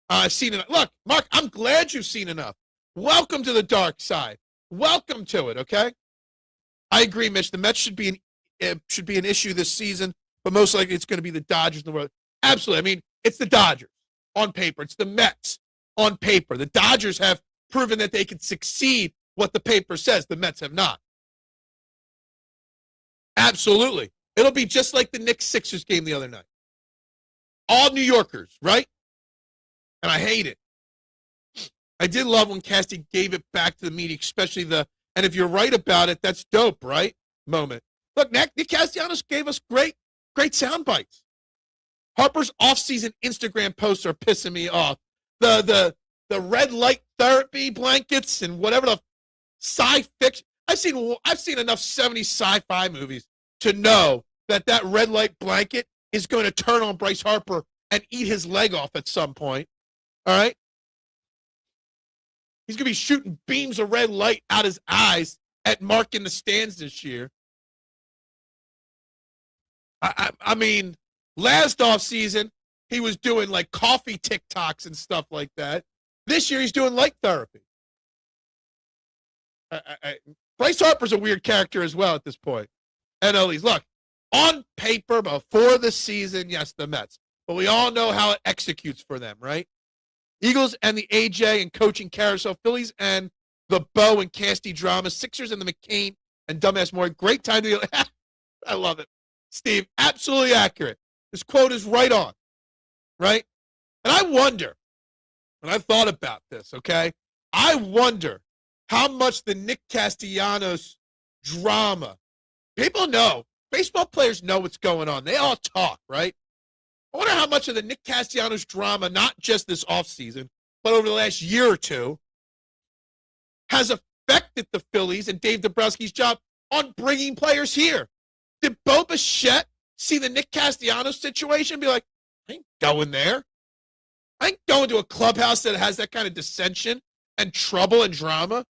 Speaker 1: I've seen enough. Look, Mark, I'm glad you've seen enough. Welcome to the dark side. Welcome to it, okay? I agree, Mitch. The Mets should be an issue this season, but most likely it's going to be the Dodgers in the world. Absolutely. I mean, it's the Dodgers on paper. It's the Mets on paper. The Dodgers have proven that they can succeed what the paper says. The Mets have not. Absolutely. It'll be just like the Knicks-Sixers game the other night. All New Yorkers, right? And I hate it. I did love when Casty gave it back to the media, especially and if you're right about it, that's dope, right? Moment. Look, Nick Castellanos gave us great sound bites. Harper's offseason Instagram posts are pissing me off. The red light therapy blankets and whatever the sci-fiction. I've seen enough 70s sci-fi movies to know that red light blanket is going to turn on Bryce Harper and eat his leg off at some point. All right? He's going to be shooting beams of red light out his eyes at Mark in the stands this year. I mean, last offseason, he was doing like coffee TikToks and stuff like that. This year, he's doing light therapy. Bryce Harper's a weird character as well at this point. NLEs. Look, on paper, before the season, yes, the Mets. But we all know how it executes for them, right? Eagles and the AJ and coaching carousel, Phillies and the Bo and Casty drama, Sixers and the McCain and dumbass Maury. Great time to be I love it. Steve, absolutely accurate. This quote is right on, right? And I wonder, and I've thought about this, okay? I wonder how much the Nick Castellanos drama, people know, baseball players know what's going on. They all talk, right? I wonder how much of the Nick Castellanos drama, not just this offseason, but over the last year or two, has affected the Phillies and Dave Dombrowski's job on bringing players here. Did Bo Bichette see the Nick Castellanos situation and be like, I ain't going there. I ain't going to a clubhouse that has that kind of dissension and trouble and drama.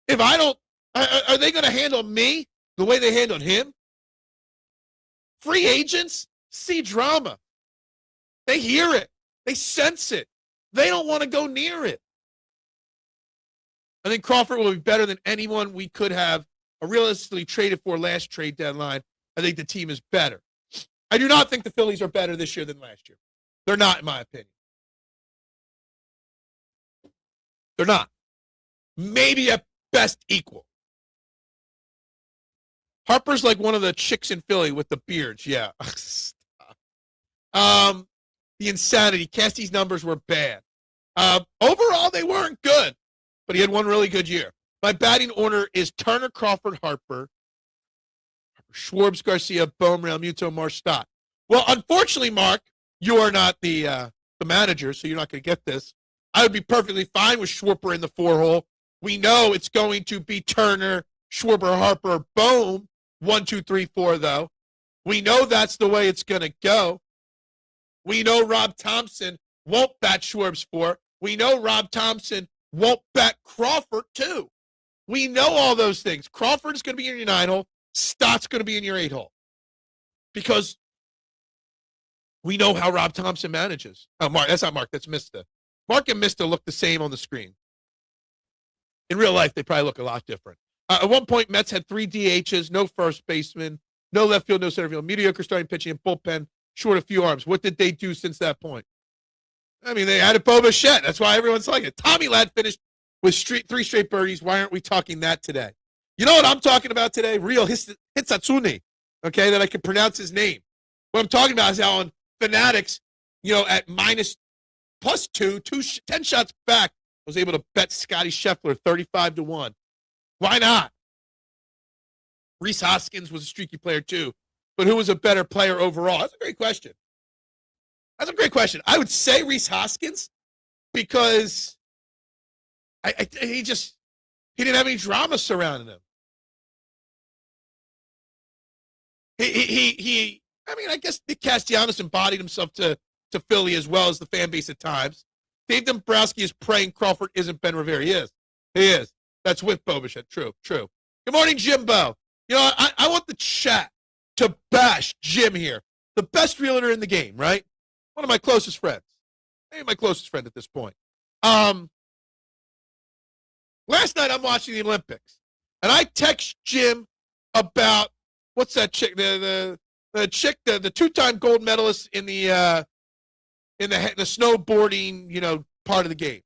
Speaker 1: If I don't, are they going to handle me the way they handled him? Free agents see drama. They hear it. They sense it. They don't want to go near it. I think Crawford will be better than anyone we could have realistically traded for last trade deadline. I think the team is better. I do not think the Phillies are better this year than last year. They're not, in my opinion. They're not. Maybe at best equal. Harper's like one of the chicks in Philly with the beards. Yeah. The insanity. Casty's numbers were bad. Overall, they weren't good, but he had one really good year. My batting order is Turner, Crawford, Harper, Schwartz, Garcia, Bohm, Realmuto, Marsh, Stott. Well, unfortunately, Mark, you are not the manager, so you're not going to get this. I would be perfectly fine with Schwarber in the 4-hole. We know it's going to be Turner, Schwarber, Harper, Bohm, 1, 2, 3, 4, though. We know that's the way it's going to go. We know Rob Thompson won't bat Schwartz 4. We know Rob Thompson won't bat Crawford 2. We know all those things. Crawford's going to be in your 9-hole. Stott's going to be in your 8-hole. Because we know how Rob Thompson manages. Oh, Mark, that's not Mark. That's Mista. Mark and Mista look the same on the screen. In real life, they probably look a lot different. At one point, Mets had 3 DHs, no first baseman, no left field, no center field, mediocre starting pitching, and bullpen, short a few arms. What did they do since that point? I mean, they added Bo Bichette. That's why everyone's like it. Tommy Ladd finished with 3 straight birdies. Why aren't we talking that today? You know what I'm talking about today? Real Hitsatsune, okay, that I can pronounce his name. What I'm talking about is how on Fanatics, at +2, 10 shots back, I was able to bet Scotty Scheffler 35-1. Why not? Reese Hoskins was a streaky player too, but who was a better player overall? That's a great question. I would say Rhys Hoskins because he didn't have any drama surrounding him. I guess Nick Castellanos embodied himself to Philly as well as the fan base at times. Dave Dombrowski is praying Crawford isn't Ben Rivera. He is. That's with Bobichette. True. Good morning, Jimbo. You know, I want the chat to bash Jim here. The best realtor in the game, right? One of my closest friends. Maybe my closest friend at this point. Last night I'm watching the Olympics, and I text Jim about what's that chick? The two-time gold medalist in the snowboarding, part of the game.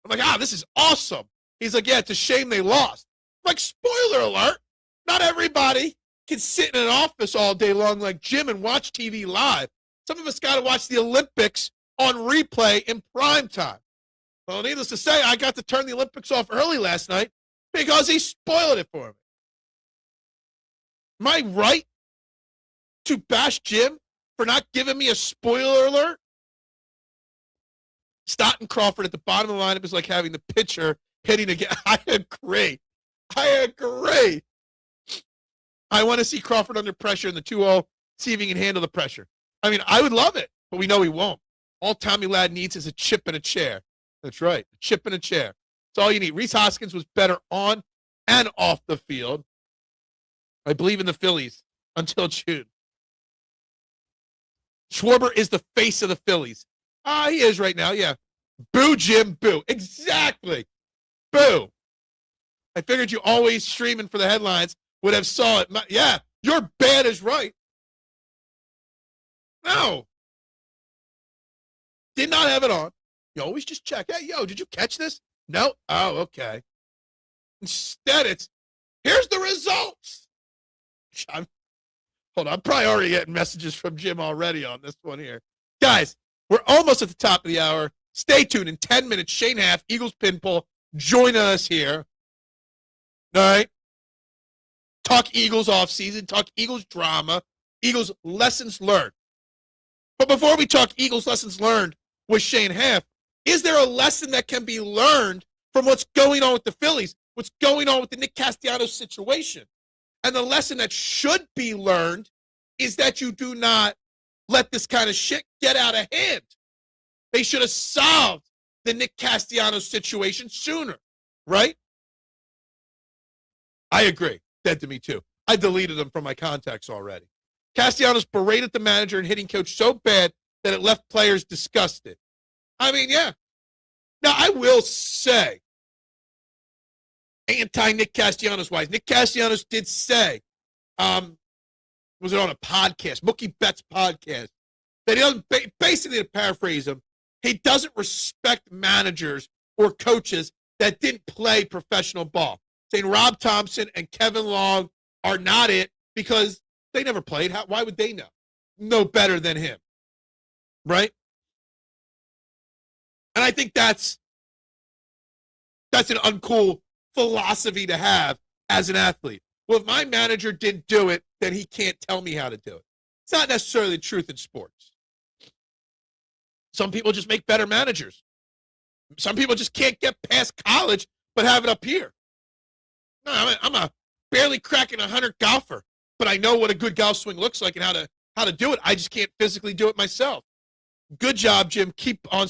Speaker 1: I'm like, this is awesome. He's like, yeah, it's a shame they lost. I'm like, spoiler alert, not everybody can sit in an office all day long like Jim and watch TV live. Some of us got to watch the Olympics on replay in prime time. Well, needless to say, I got to turn the Olympics off early last night because he spoiled it for me. Am I right to bash Jim for not giving me a spoiler alert? Stott and Crawford at the bottom of the lineup is like having the pitcher hitting again. I agree. I want to see Crawford under pressure in the 2-0, see if he can handle the pressure. I mean, I would love it, but we know he won't. All Tommy Ladd needs is a chip and a chair. That's right, a chip and a chair. That's all you need. Rhys Hoskins was better on and off the field. I believe in the Phillies until June. Schwarber is the face of the Phillies. He is right now, yeah. Boo, Jim, boo. Exactly. Boo. I figured you always streaming for the headlines would have saw it. Yeah, your bad is right. No. Did not have it on. You always just check. Hey, did you catch this? No? Oh, okay. Instead, here's the results. I'm probably already getting messages from Jim already on this one here. Guys, we're almost at the top of the hour. Stay tuned. In 10 minutes, Shane Haff, Eagles Pinball, join us here. All right? Talk Eagles offseason, talk Eagles drama, Eagles lessons learned. But before we talk Eagles lessons learned with Shane Haff, is there a lesson that can be learned from what's going on with the Phillies, what's going on with the Nick Castellanos situation? And the lesson that should be learned is that you do not let this kind of shit get out of hand. They should have solved the Nick Castellanos situation sooner, right? I agree. Dead to me, too. I deleted them from my contacts already. Castellanos berated the manager and hitting coach so bad that it left players disgusted. I mean, yeah. Now, I will say, anti-Nick Castellanos-wise, Nick Castellanos did say, was it on a podcast, Mookie Betts' podcast, that he doesn't, basically to paraphrase him, he doesn't respect managers or coaches that didn't play professional ball. Saying Rob Thompson and Kevin Long are not it because they never played. Why would they know? No better than him. Right? And I think that's an uncool philosophy to have as an athlete. Well, if my manager didn't do it, then he can't tell me how to do it. It's not necessarily the truth in sports. Some people just make better managers. Some people just can't get past college but have it up here. No, I'm a barely cracking 100 golfer, but I know what a good golf swing looks like and how to do it. I just can't physically do it myself. Good job, Jim. Keep on.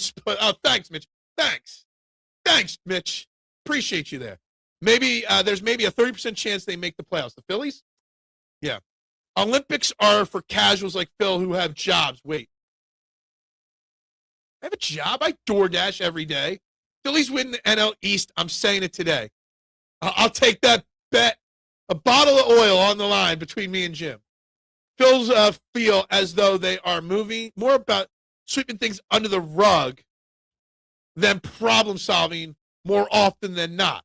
Speaker 1: Thanks, Mitch. Thanks, Mitch. Appreciate you there. Maybe there's a 30% chance they make the playoffs. The Phillies? Yeah. Olympics are for casuals like Phil who have jobs. Wait. I have a job. I DoorDash every day. Phillies win the NL East. I'm saying it today. I'll take that bet. A bottle of oil on the line between me and Jim. Phil's feel as though they are moving more about sweeping things under the rug than problem solving more often than not.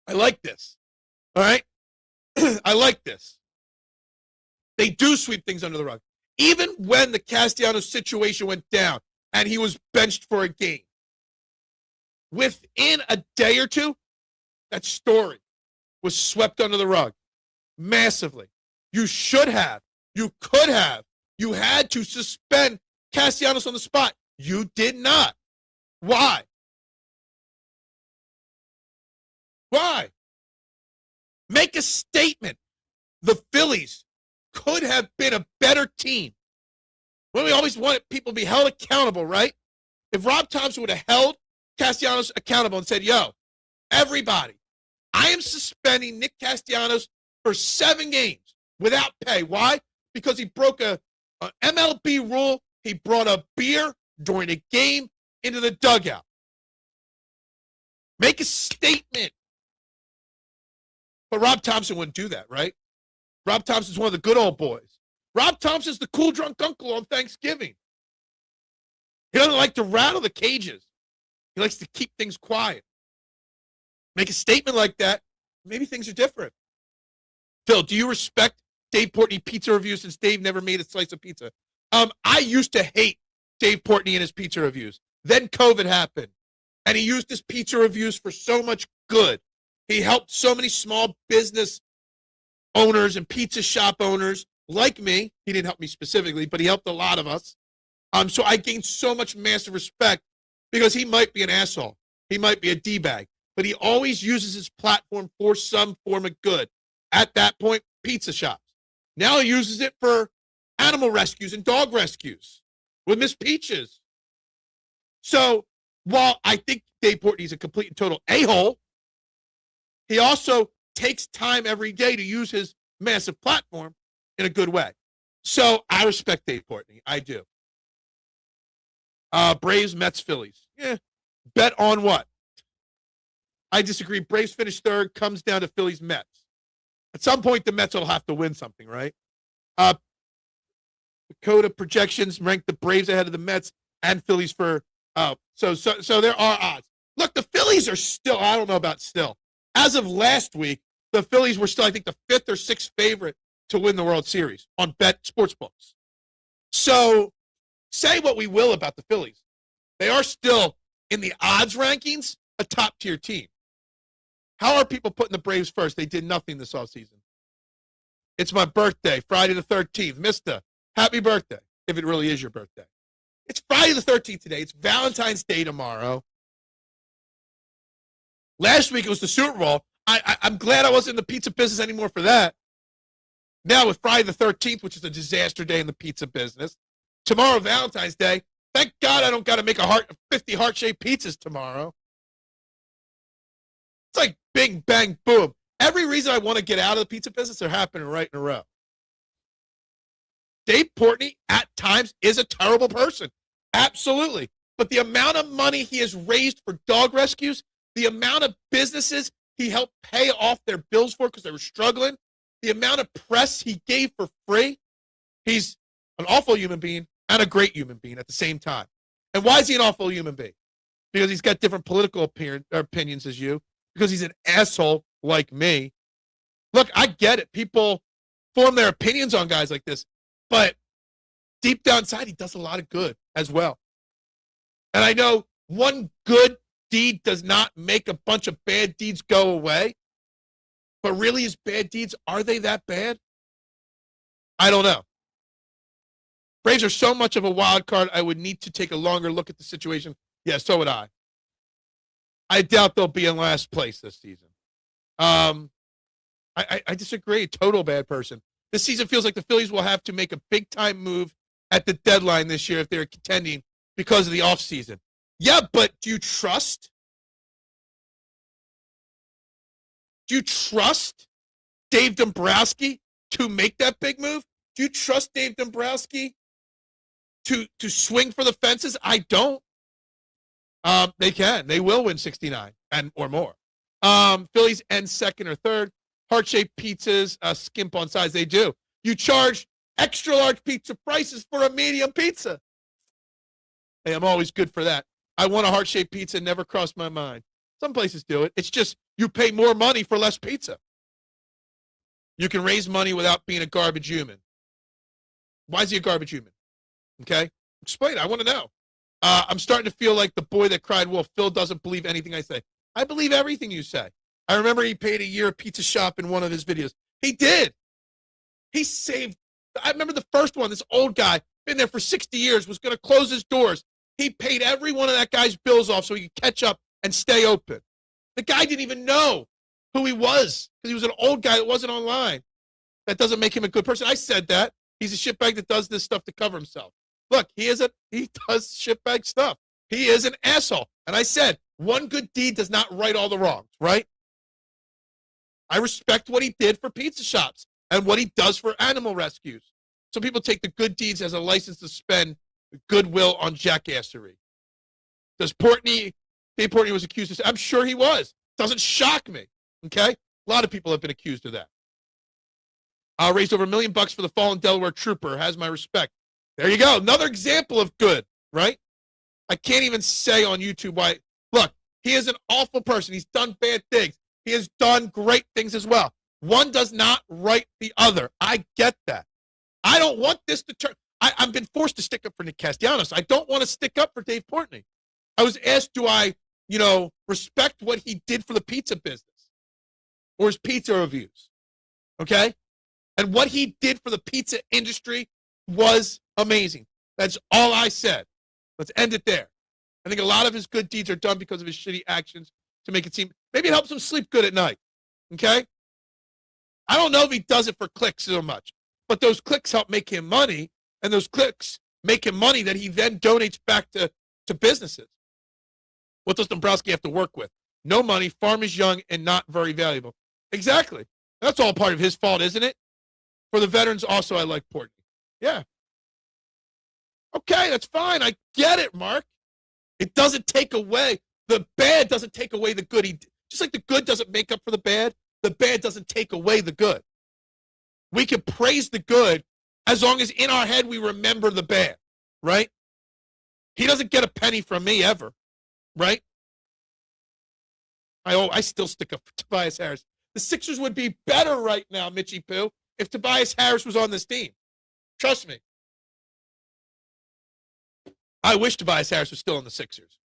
Speaker 1: I like this. All right? I like this. They do sweep things under the rug. Even when the Castellanos situation went down and he was benched for a game, within a day or two, that story was swept under the rug massively. You should have You could have. You had to suspend Castellanos on the spot. You did not. Why? Why? Make a statement. The Phillies could have been a better team. When we always wanted people to be held accountable, right? If Rob Thompson would have held Castellanos accountable and said, yo, everybody, I am suspending Nick Castellanos for 7 games without pay. Why? Because he broke a MLB rule. He brought a beer during a game into the dugout. Make a statement. But Rob Thompson wouldn't do that, right? Rob Thompson's one of the good old boys. Rob Thompson's the cool drunk uncle on Thanksgiving. He doesn't like to rattle the cages. He likes to keep things quiet. Make a statement like that, maybe things are different. Phil, do you respect Dave Portnoy pizza reviews since Dave never made a slice of pizza? I used to hate Dave Portnoy and his pizza reviews. Then COVID happened, and he used his pizza reviews for so much good. He helped so many small business owners and pizza shop owners like me. He didn't help me specifically, but he helped a lot of us. So I gained so much massive respect because he might be an asshole. He might be a D-bag, but he always uses his platform for some form of good. At that point, pizza shops. Now he uses it for animal rescues and dog rescues with Miss Peaches. So while I think Dave Portnoy is a complete and total a-hole, he also takes time every day to use his massive platform in a good way. So I respect Dave Portnoy. I do. Braves, Mets, Phillies. Yeah. Bet on what? I disagree. Braves finish third, comes down to Phillies, Mets. At some point, the Mets will have to win something, right? Dakota projections rank the Braves ahead of the Mets and Phillies for so there are odds. Look, the Phillies are still, I don't know about still. As of last week, the Phillies were still, I think, the 5th or 6th favorite to win the World Series on bet sportsbooks. So say what we will about the Phillies. They are still, in the odds rankings, a top-tier team. How are people putting the Braves first? They did nothing this offseason. It's my birthday, Friday the 13th. Mister, happy birthday, if it really is your birthday. It's Friday the 13th today. It's Valentine's Day tomorrow. Last week it was the Super Bowl. I'm glad I wasn't in the pizza business anymore for that. Now with Friday the 13th, which is a disaster day in the pizza business. Tomorrow, Valentine's Day. Thank God I don't got to make 50 heart-shaped pizzas tomorrow. It's like bing, bang, boom. Every reason I want to get out of the pizza business are happening right in a row. Dave Portnoy, at times, is a terrible person. Absolutely. But the amount of money he has raised for dog rescues, the amount of businesses he helped pay off their bills for because they were struggling, the amount of press he gave for free, he's an awful human being and a great human being at the same time. And why is he an awful human being? Because he's got different political opinions as you, because he's an asshole like me. Look, I get it. People form their opinions on guys like this, but deep down inside, he does a lot of good as well. And I know one good deed does not make a bunch of bad deeds go away, but really his bad deeds, are they that bad? I don't know. Braves are so much of a wild card, I would need to take a longer look at the situation. Yeah, so would I. I doubt they'll be in last place this season. I disagree. Total bad person. This season feels like the Phillies will have to make a big-time move at the deadline this year if they're contending because of the offseason. Yeah, but do you trust? Do you trust Dave Dombrowski to make that big move? Do you trust Dave Dombrowski to swing for the fences? I don't. They can. They will win 69 or more. Phillies end second or third. Heart-shaped pizzas, skimp on size. They do. You charge extra large pizza prices for a medium pizza. Hey, I'm always good for that. I want a heart-shaped pizza. Never crossed my mind. Some places do it. It's just you pay more money for less pizza. You can raise money without being a garbage human. Why is he a garbage human? Okay? Explain. I want to know. I'm starting to feel like the boy that cried wolf. Phil doesn't believe anything I say. I believe everything you say. I remember he paid a year at Pizza Shop in one of his videos. He did. He saved I remember the first one, this old guy, been there for 60 years, was going to close his doors. He paid every one of that guy's bills off so he could catch up and stay open. The guy didn't even know who he was because he was an old guy that wasn't online. That doesn't make him a good person. I said that. He's a shitbag that does this stuff to cover himself. Look, he does shitbag stuff. He is an asshole. And I said, one good deed does not right all the wrongs, right? I respect what he did for pizza shops and what he does for animal rescues. Some people take the good deeds as a license to spend goodwill on jackassery. Dave Portney was accused of, I'm sure he was. Doesn't shock me, okay? A lot of people have been accused of that. Raised over $1 million for the fallen Delaware trooper. Has my respect. There you go. Another example of good, right? I can't even say on YouTube why. Look, he is an awful person. He's done bad things. He has done great things as well. One does not right the other. I get that. I don't want this to turn. I've been forced to stick up for Nick Castellanos. I don't want to stick up for Dave Portney. I was asked, do I, respect what he did for the pizza business or his pizza reviews? Okay? And what he did for the pizza industry was amazing. That's all I said. Let's end it there. I think a lot of his good deeds are done because of his shitty actions to make it seem, maybe it helps him sleep good at night. Okay? I don't know if he does it for clicks so much, but those clicks help make him money, and those clicks make him money that he then donates back to businesses. What does Dombrowski have to work with? No money, farm is young, and not very valuable. Exactly. That's all part of his fault, isn't it? For the veterans, also, I like Portney. Yeah. Okay, that's fine. I get it, Mark. It doesn't take away, the bad doesn't take away the good. Just like the good doesn't make up for the bad doesn't take away the good. We can praise the good as long as in our head we remember the bad, right? He doesn't get a penny from me ever, right? I still stick up for Tobias Harris. The Sixers would be better right now, Mitchie Poo, if Tobias Harris was on this team. Trust me. I wish Tobias Harris was still on the Sixers.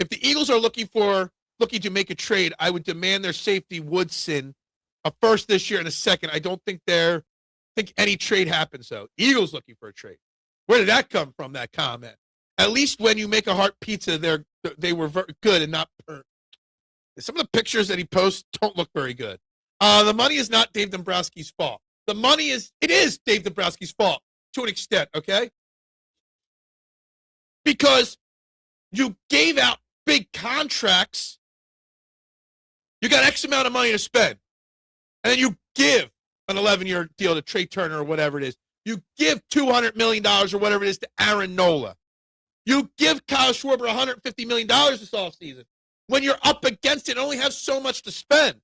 Speaker 1: If the Eagles are looking to make a trade, I would demand their safety Woodson a first this year and a second. I don't think any trade happens, though. Eagles looking for a trade. Where did that come from, that comment? At least when you make a heart pizza, they were very good and not burnt. Some of the pictures that he posts don't look very good. The money is not Dave Dombrowski's fault. It is Dave Dombrowski's fault to an extent, okay? Because you gave out big contracts. You got X amount of money to spend. And then you give an 11-year deal to Trey Turner or whatever it is. You give $200 million or whatever it is to Aaron Nola. You give Kyle Schwarber $150 million this offseason. When you're up against it and only have so much to spend.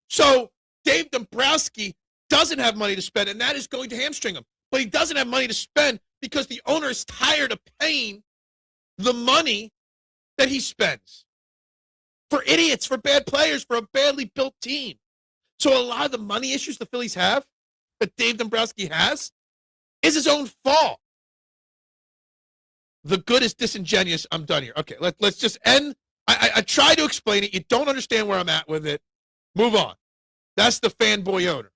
Speaker 1: So Dave Dombrowski doesn't have money to spend, and that is going to hamstring him. But he doesn't have money to spend because the owner is tired of paying the money that he spends. For idiots, for bad players, for a badly built team. So a lot of the money issues the Phillies have, that Dave Dombrowski has, is his own fault. The good is disingenuous. I'm done here. Okay, let's just end. I try to explain it. You don't understand where I'm at with it. Move on. That's the fanboy owner.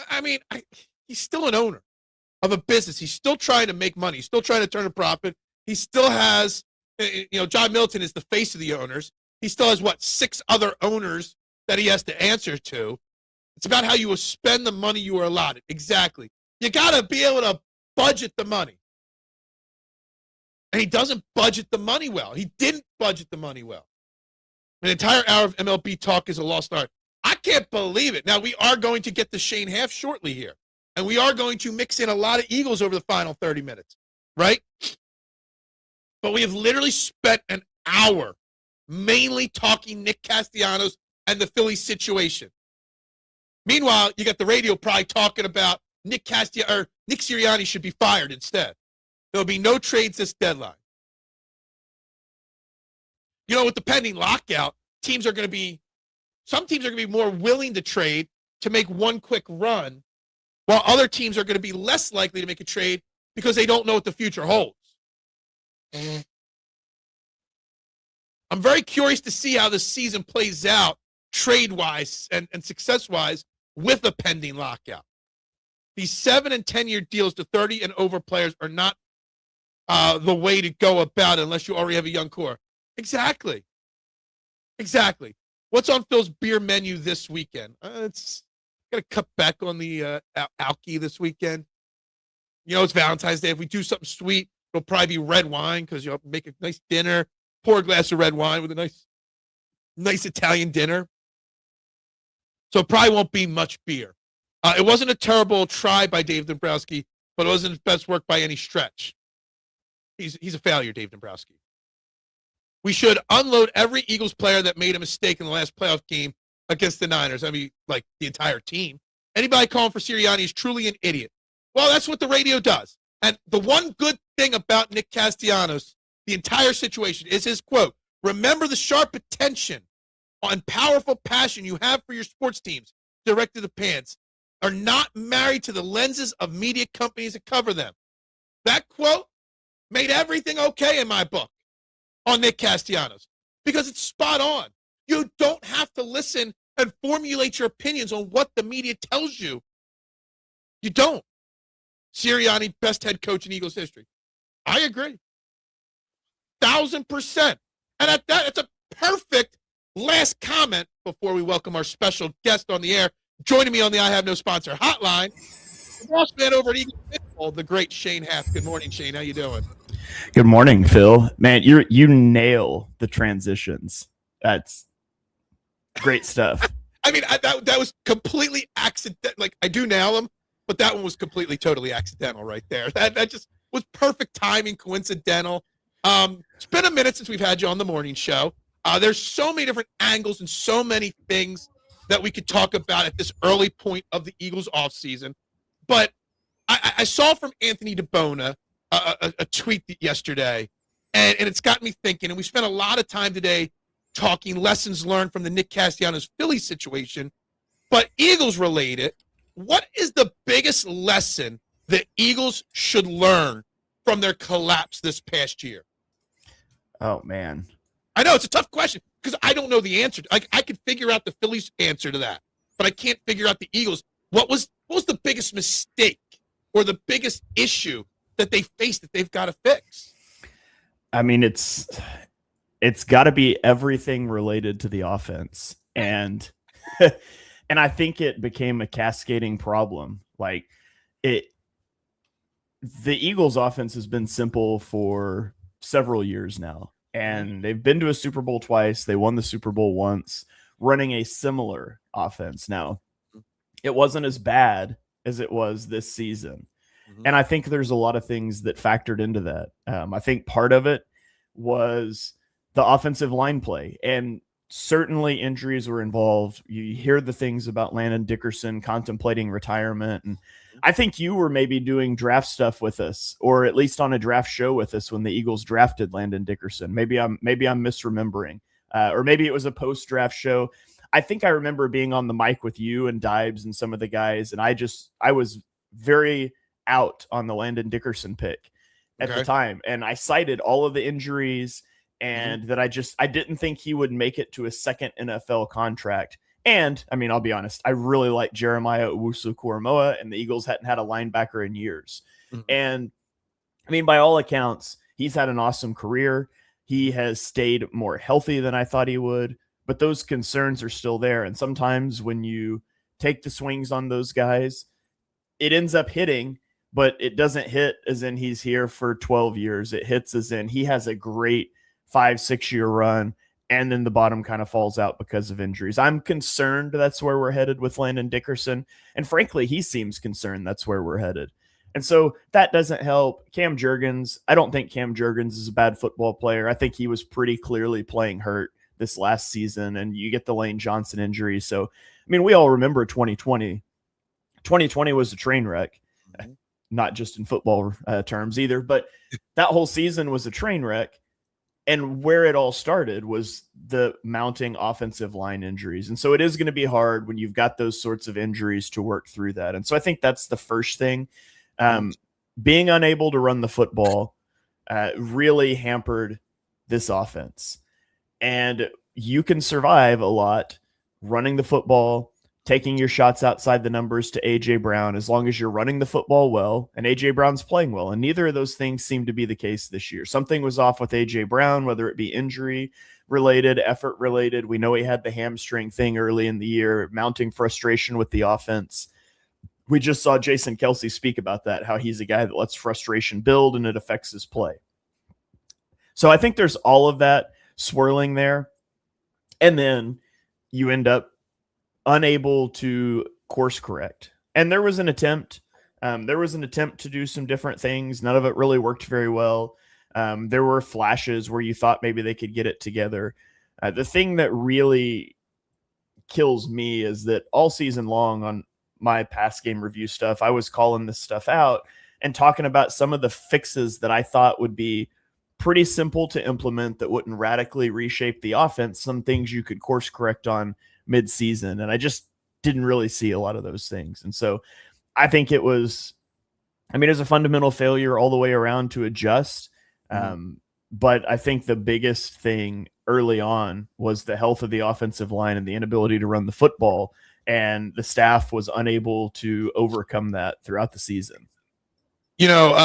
Speaker 1: I mean, he's still an owner of a business. He's still trying to make money. He's still trying to turn a profit. He still has, John Milton is the face of the owners. He still has, 6 other owners that he has to answer to. It's about how you will spend the money you are allotted. Exactly. You got to be able to budget the money. And he doesn't budget the money well. He didn't budget the money well. An entire hour of MLB talk is a lost art. I can't believe it. Now, we are going to get to Shane Haff shortly here. And we are going to mix in a lot of Eagles over the final 30 minutes. Right? But we have literally spent an hour mainly talking Nick Castellanos and the Phillies situation. Meanwhile, you got the radio probably talking about Nick Sirianni should be fired instead. There'll be no trades this deadline. With the pending lockout, some teams are going to be more willing to trade to make one quick run, while other teams are going to be less likely to make a trade because they don't know what the future holds. I'm very curious to see how this season plays out trade-wise and success-wise with a pending lockout. These 7 and 10-year deals to 30 and over players are not the way to go about it unless you already have a young core. Exactly. What's on Phil's beer menu this weekend? It's got to cut back on the alky this weekend. It's Valentine's Day. If we do something sweet, it'll probably be red wine because you'll make a nice dinner, pour a glass of red wine with a nice Italian dinner. So it probably won't be much beer. It wasn't a terrible try by Dave Dombrowski, but it wasn't his best work by any stretch. He's a failure, Dave Dombrowski. We should unload every Eagles player that made a mistake in the last playoff game against the Niners. I mean, like the entire team. Anybody calling for Sirianni is truly an idiot. Well, that's what the radio does. And the one good thing about Nick Castellanos, the entire situation, is his quote, "Remember the sharp attention and powerful passion you have for your sports teams directed to fans are not married to the lenses of media companies that cover them." That quote made everything okay in my book on Nick Castellanos because it's spot on. You don't have to listen and formulate your opinions on what the media tells you. You don't. Sirianni, best head coach in Eagles history. I agree. 1,000%. And at that, it's a perfect last comment before we welcome our special guest on the air. Joining me on the I Have No Sponsor hotline, the boss man over at Eagles Baseball, the great Shane Haff. Good morning, Shane. How you doing?
Speaker 2: Good morning, Phil. Man, you nail the transitions. That's great stuff.
Speaker 1: I mean, that was completely accidental. Like, I do nail them, but that one was completely, totally accidental right there. That just was perfect timing, coincidental. It's been a minute since we've had you on the morning show. There's so many different angles and so many things that we could talk about at this early point of the Eagles offseason. But I saw from Anthony DeBona a tweet yesterday, and it's got me thinking, and we spent a lot of time today talking lessons learned from the Nick Castellanos Phillies situation, but Eagles related. What is the biggest lesson the Eagles should learn from their collapse this past year?
Speaker 2: Oh, man.
Speaker 1: I know it's a tough question because I don't know the answer. I could figure out the Phillies' answer to that, but I can't figure out the Eagles. What was the biggest mistake or the biggest issue that they faced that they've got to fix?
Speaker 2: I mean, it's got to be everything related to the offense, and and I think it became a cascading problem. Like the Eagles' offense has been simple for several years now. And they've been to a Super Bowl twice. They won the Super Bowl once, running a similar offense. Now, it wasn't as bad as it was this season. Mm-hmm. And I think there's a lot of things that factored into that. I think part of it was the offensive line play. And certainly injuries were involved. You hear the things about Landon Dickerson contemplating retirement. And I think you were maybe doing draft stuff with us, or at least on a draft show with us when the Eagles drafted Landon Dickerson. Maybe I'm misremembering, or maybe it was a post-draft show. I think I remember being on the mic with you and Dibes and some of the guys, and I was very out on the Landon Dickerson pick at the time, and I cited all of the injuries and that I didn't think he would make it to a second NFL contract. And, I mean, I'll be honest, I really like Jeremiah Owusu-Koramoah, and the Eagles hadn't had a linebacker in years. Mm-hmm. And, I mean, by all accounts, he's had an awesome career. He has stayed more healthy than I thought he would, but those concerns are still there. And sometimes when you take the swings on those guys, it ends up hitting, but it doesn't hit as in he's here for 12 years. It hits as in he has a great 5-6 year run, and then the bottom kind of falls out because of injuries. I'm concerned that's where we're headed with Landon Dickerson. And frankly, he seems concerned that's where we're headed. And so that doesn't help. Cam Jurgens, I don't think Cam Jurgens is a bad football player. I think he was pretty clearly playing hurt this last season, and you get the Lane Johnson injury. So, I mean, we all remember 2020. 2020 was a train wreck, not just in football terms either, but that whole season was a train wreck. And where it all started was the mounting offensive line injuries. And so it is going to be hard when you've got those sorts of injuries to work through that. And so I think that's the first thing. Being unable to run the football really hampered this offense. And you can survive a lot running the football, taking your shots outside the numbers to A.J. Brown, as long as you're running the football well, and A.J. Brown's playing well. And neither of those things seem to be the case this year. Something was off with A.J. Brown, whether it be injury related, effort related. We know he had the hamstring thing early in the year, mounting frustration with the offense. We just saw Jason Kelce speak about that, how he's a guy that lets frustration build and it affects his play. So I think there's all of that swirling there. And then you end up unable to course correct. And there was an attempt. To do some different things. None of it really worked very well. There were flashes where you thought maybe they could get it together. The thing that really kills me is that all season long on my past game review stuff, I was calling this stuff out and talking about some of the fixes that I thought would be pretty simple to implement that wouldn't radically reshape the offense, some things you could course correct on mid-season. And I just didn't really see a lot of those things. And so I think it was a fundamental failure all the way around to adjust. But I think the biggest thing early on was the health of the offensive line and the inability to run the football. And the staff was unable to overcome that throughout the season.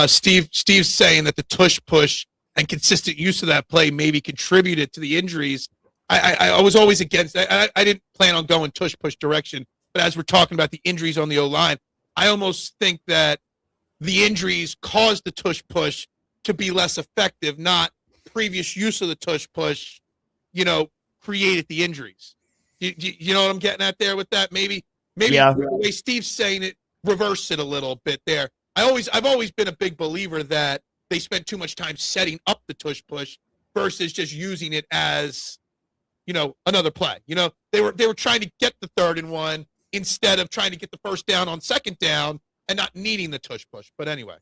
Speaker 1: Steve's saying that the tush push and consistent use of that play maybe contributed to the injuries. I was always against that. I didn't plan on going tush push direction, but as we're talking about the injuries on the O-line, I almost think that the injuries caused the tush push to be less effective, not previous use of the tush push, created the injuries. You know what I'm getting at there with that? Maybe
Speaker 2: Yeah.
Speaker 1: The way Steve's saying it, reverse it a little bit there. I've always been a big believer that they spent too much time setting up the tush push versus just using it as, another play. They were trying to get the 3rd and 1 instead of trying to get the first down on 2nd down and not needing the tush push. But anyway.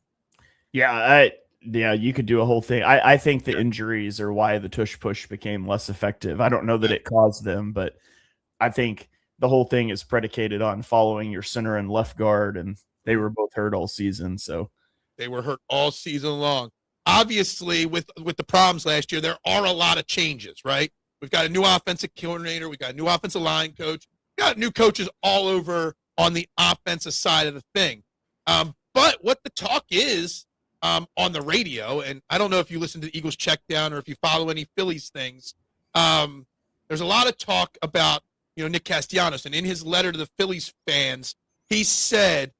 Speaker 2: Yeah, you could do a whole thing. I think the injuries are why the tush push became less effective. I don't know that it caused them, but I think the whole thing is predicated on following your center and left guard, and they were both hurt all season. So
Speaker 1: they were hurt all season long. Obviously, with the problems last year, there are a lot of changes, right? We've got a new offensive coordinator. We've got a new offensive line coach. We've got new coaches all over on the offensive side of the thing. But what the talk is on the radio, and I don't know if you listen to the Eagles check down or if you follow any Phillies things, there's a lot of talk about Nick Castellanos. And in his letter to the Phillies fans, he said,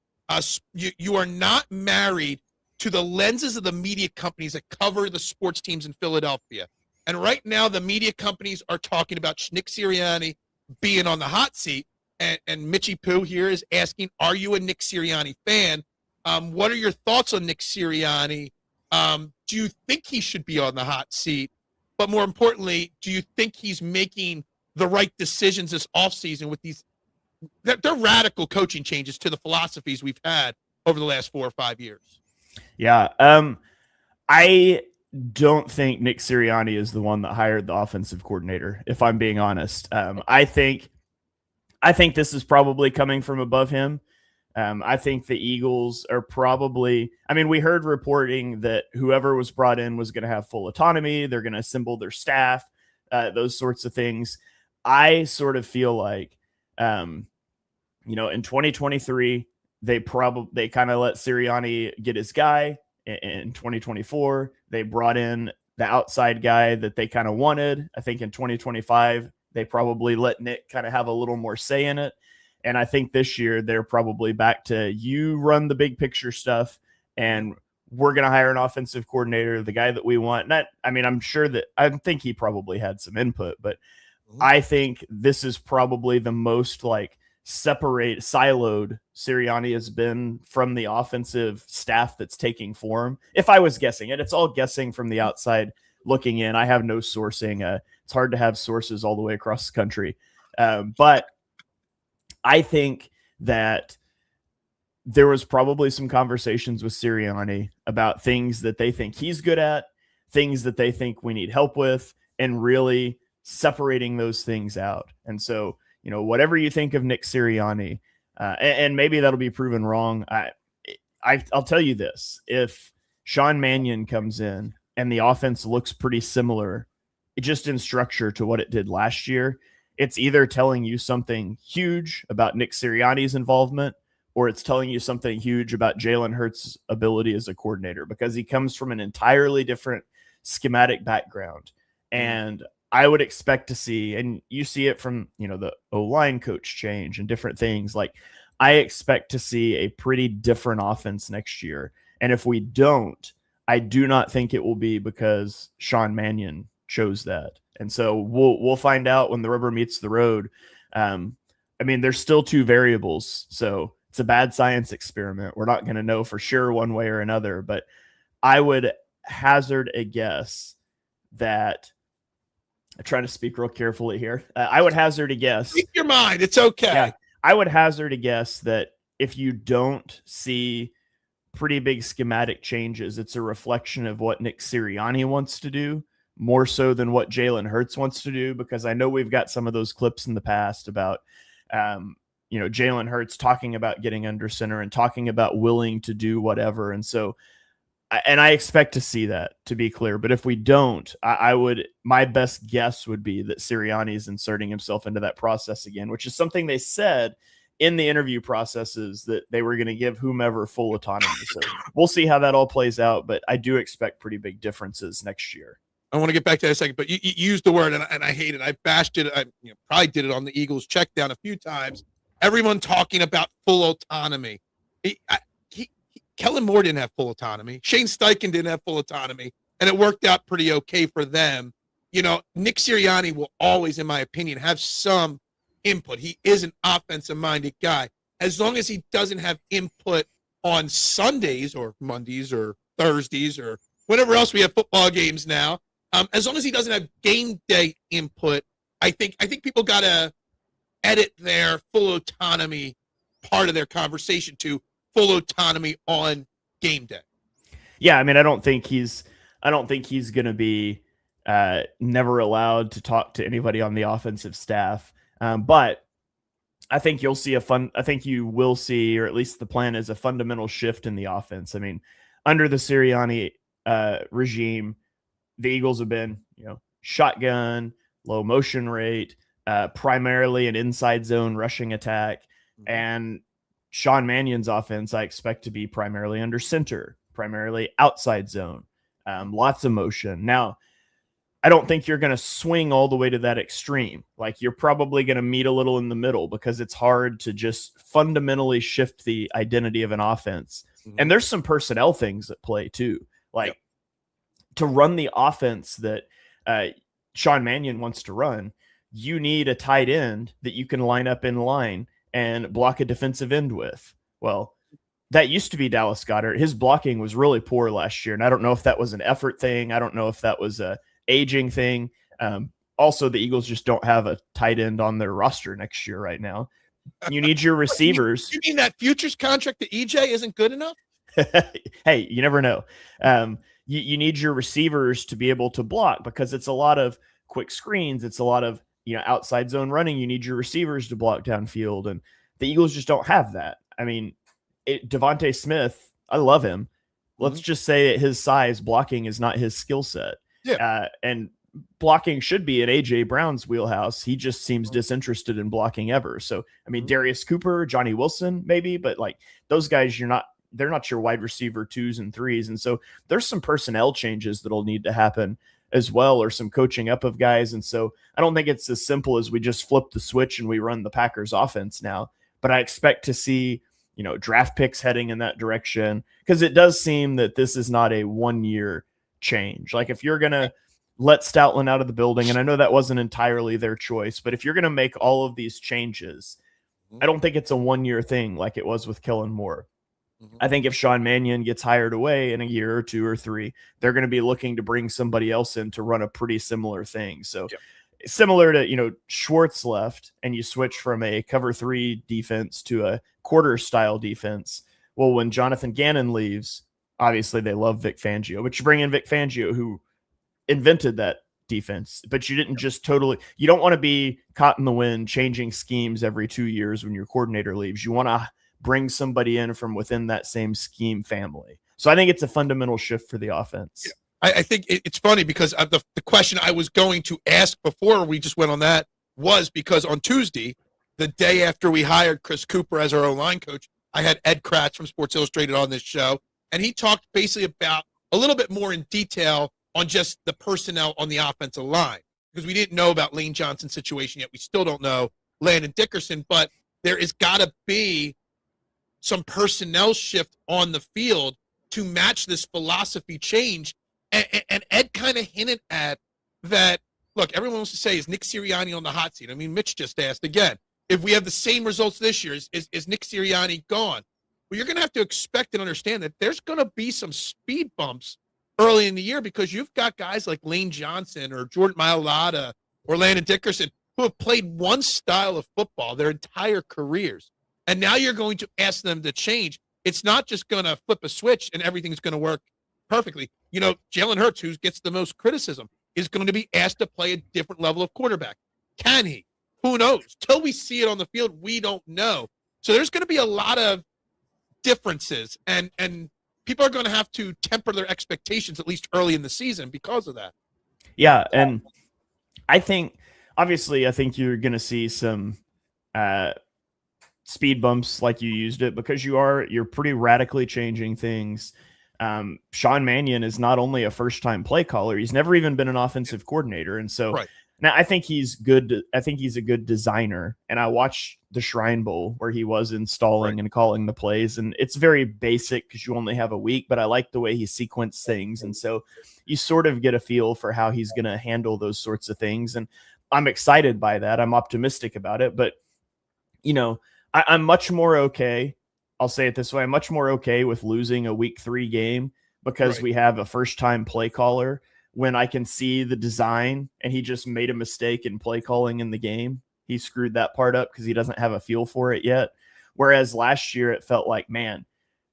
Speaker 1: you are not married to the lenses of the media companies that cover the sports teams in Philadelphia. And right now, the media companies are talking about Nick Sirianni being on the hot seat. And Mitchie Pooh here is asking, are you a Nick Sirianni fan? What are your thoughts on Nick Sirianni? Do you think he should be on the hot seat? But more importantly, do you think he's making the right decisions this offseason with these they're radical coaching changes to the philosophies we've had over the last 4 or 5 years?
Speaker 2: Yeah. I don't think Nick Sirianni is the one that hired the offensive coordinator, if I'm being honest. I think this is probably coming from above him. I think the Eagles are probably, we heard reporting that whoever was brought in was going to have full autonomy. They're going to assemble their staff, those sorts of things. I sort of feel like, in 2023, they kind of let Sirianni get his guy. In 2024, they brought in the outside guy that they kind of wanted. I think in 2025, they probably let Nick kind of have a little more say in it. And I think this year they're probably back to you run the big picture stuff and we're going to hire an offensive coordinator, the guy that we want. I think he probably had some input, but I think this is probably the most siloed Sirianni has been from the offensive staff that's taking form. If I was guessing it's all guessing from the outside looking in. I have no sourcing. It's hard to have sources all the way across the country. But I think that there was probably some conversations with Sirianni about things that they think he's good at, things that they think we need help with, and really separating those things out. And so, whatever you think of Nick Sirianni, and maybe that'll be proven wrong. I'll tell you this: if Sean Mannion comes in and the offense looks pretty similar, just in structure to what it did last year, it's either telling you something huge about Nick Sirianni's involvement, or it's telling you something huge about Jalen Hurts' ability as a coordinator, because he comes from an entirely different schematic background. And I would expect to see, and you see it from, the O-line coach change and different things. Like, I expect to see a pretty different offense next year. And if we don't, I do not think it will be because Sean Mannion chose that. And so we'll find out when the rubber meets the road. There's still two variables, so it's a bad science experiment. We're not going to know for sure one way or another, but I would hazard a guess that I'm trying to speak real carefully here. I would hazard a guess.
Speaker 1: Speak your mind. It's okay.
Speaker 2: Yeah, I would hazard a guess that if you don't see pretty big schematic changes, it's a reflection of what Nick Sirianni wants to do more so than what Jalen Hurts wants to do, because I know we've got some of those clips in the past about Jalen Hurts talking about getting under center and talking about willing to do whatever. And so, and I expect to see that, to be clear. But if we don't, my best guess would be that Sirianni is inserting himself into that process again, which is something they said in the interview processes that they were going to give whomever full autonomy. So we'll see how that all plays out. But I do expect pretty big differences next year.
Speaker 1: I want to get back to that in a second, but you used the word, and I hate it. I bashed it. I probably did it on the Eagles check down a few times. Everyone talking about full autonomy. Kellen Moore didn't have full autonomy. Shane Steichen didn't have full autonomy, and it worked out pretty okay for them. Nick Sirianni will always, in my opinion, have some input. He is an offensive-minded guy. As long as he doesn't have input on Sundays or Mondays or Thursdays or whenever else we have football games now, as long as he doesn't have game day input, I think people got to edit their full autonomy part of their conversation to full autonomy on game day.
Speaker 2: Yeah, I don't think he's going to be never allowed to talk to anybody on the offensive staff. But I think you will see, or at least the plan is, a fundamental shift in the offense. Under the Sirianni regime, the Eagles have been, shotgun, low motion rate, primarily an inside zone rushing attack. And Sean Mannion's offense, I expect to be primarily under center, primarily outside zone, lots of motion. Now, I don't think you're going to swing all the way to that extreme. Like, you're probably going to meet a little in the middle, because it's hard to just fundamentally shift the identity of an offense. And there's some personnel things at play too. Like, to run the offense that Sean Mannion wants to run, you need a tight end that you can line up in line and block a defensive end with. Well, that used to be Dallas Goedert. His blocking was really poor last year, and I don't know if that was an effort thing. I don't know if that was a aging thing. Also, the Eagles just don't have a tight end on their roster next year right now. You need your receivers.
Speaker 1: You mean that futures contract to EJ isn't good enough?
Speaker 2: Hey, you never know. You need your receivers to be able to block, because it's a lot of quick screens. It's a lot of outside zone running. You need your receivers to block downfield, and the Eagles just don't have that. Devontae Smith, I love him. Let's just say at his size, blocking is not his skill set.
Speaker 1: Yeah.
Speaker 2: And blocking should be in AJ Brown's wheelhouse. He just seems disinterested in blocking ever. So, Darius Cooper, Johnny Wilson, maybe, but like those guys, they're not your wide receiver 2s and 3s. And so there's some personnel changes that'll need to happen as well, or some coaching up of guys. And so I don't think it's as simple as we just flip the switch and we run the Packers offense now, but I expect to see, draft picks heading in that direction, because it does seem that this is not a 1-year change. Like, if you're going to let Stoutland out of the building, and I know that wasn't entirely their choice, but if you're going to make all of these changes, I don't think it's a 1-year thing like it was with Kellen Moore. I think if Sean Mannion gets hired away in a year or 2 or 3, they're going to be looking to bring somebody else in to run a pretty similar thing. So similar to, Schwartz left and you switch from a cover 3 defense to a quarter style defense. Well, when Jonathan Gannon leaves, obviously they love Vic Fangio, but you bring in Vic Fangio, who invented that defense, but you didn't just you don't want to be caught in the wind changing schemes every 2 years when your coordinator leaves. You want to bring somebody in from within that same scheme family. So I think it's a fundamental shift for the offense.
Speaker 1: I think it's funny because of the question I was going to ask before we just went on that. was because on Tuesday, the day after we hired Chris Cooper as our O-line coach, I had Ed Kratz from Sports Illustrated on this show, and he talked basically about a little bit more in detail on just the personnel on the offensive line, because we didn't know about Lane Johnson's situation yet. We still don't know Landon Dickerson, but there has got to be some personnel shift on the field to match this philosophy change. And Ed kind of hinted at that. Look, everyone wants to say, is Nick Sirianni on the hot seat? I mean, Mitch just asked again, if we have the same results this year, is Nick Sirianni gone? Well, you're going to have to expect and understand that there's going to be some speed bumps early in the year, because you've got guys like Lane Johnson or Jordan Mailata or Landon Dickerson who have played one style of football their entire careers. And now you're going to ask them to change. It's not just going to flip a switch and everything's going to work perfectly. You know, Jalen Hurts, who gets the most criticism, is going to be asked to play a different level of quarterback. Can he? Who knows? Till we see it on the field, we don't know. So there's going to be a lot of differences, and people are going to have to temper their expectations, at least early in the season, because of that.
Speaker 2: Yeah, and I think you're going to see some speed bumps like you used it, because you're pretty radically changing things. Sean Mannion is not only a first-time play caller, he's never even been an offensive coordinator. And so now I think he's good. I think he's a good designer. And I watched the Shrine Bowl where he was installing and calling the plays. And it's very basic because you only have a week, but I like the way he sequenced things. And so you sort of get a feel for how he's going to handle those sorts of things. And I'm excited by that. I'm optimistic about it. But, you know, I'm much more okay. I'll say it this way. I'm much more okay with losing a week 3 game because we have a first-time play caller, when I can see the design and he just made a mistake in play calling in the game. He screwed that part up because he doesn't have a feel for it yet. Whereas last year it felt like, man,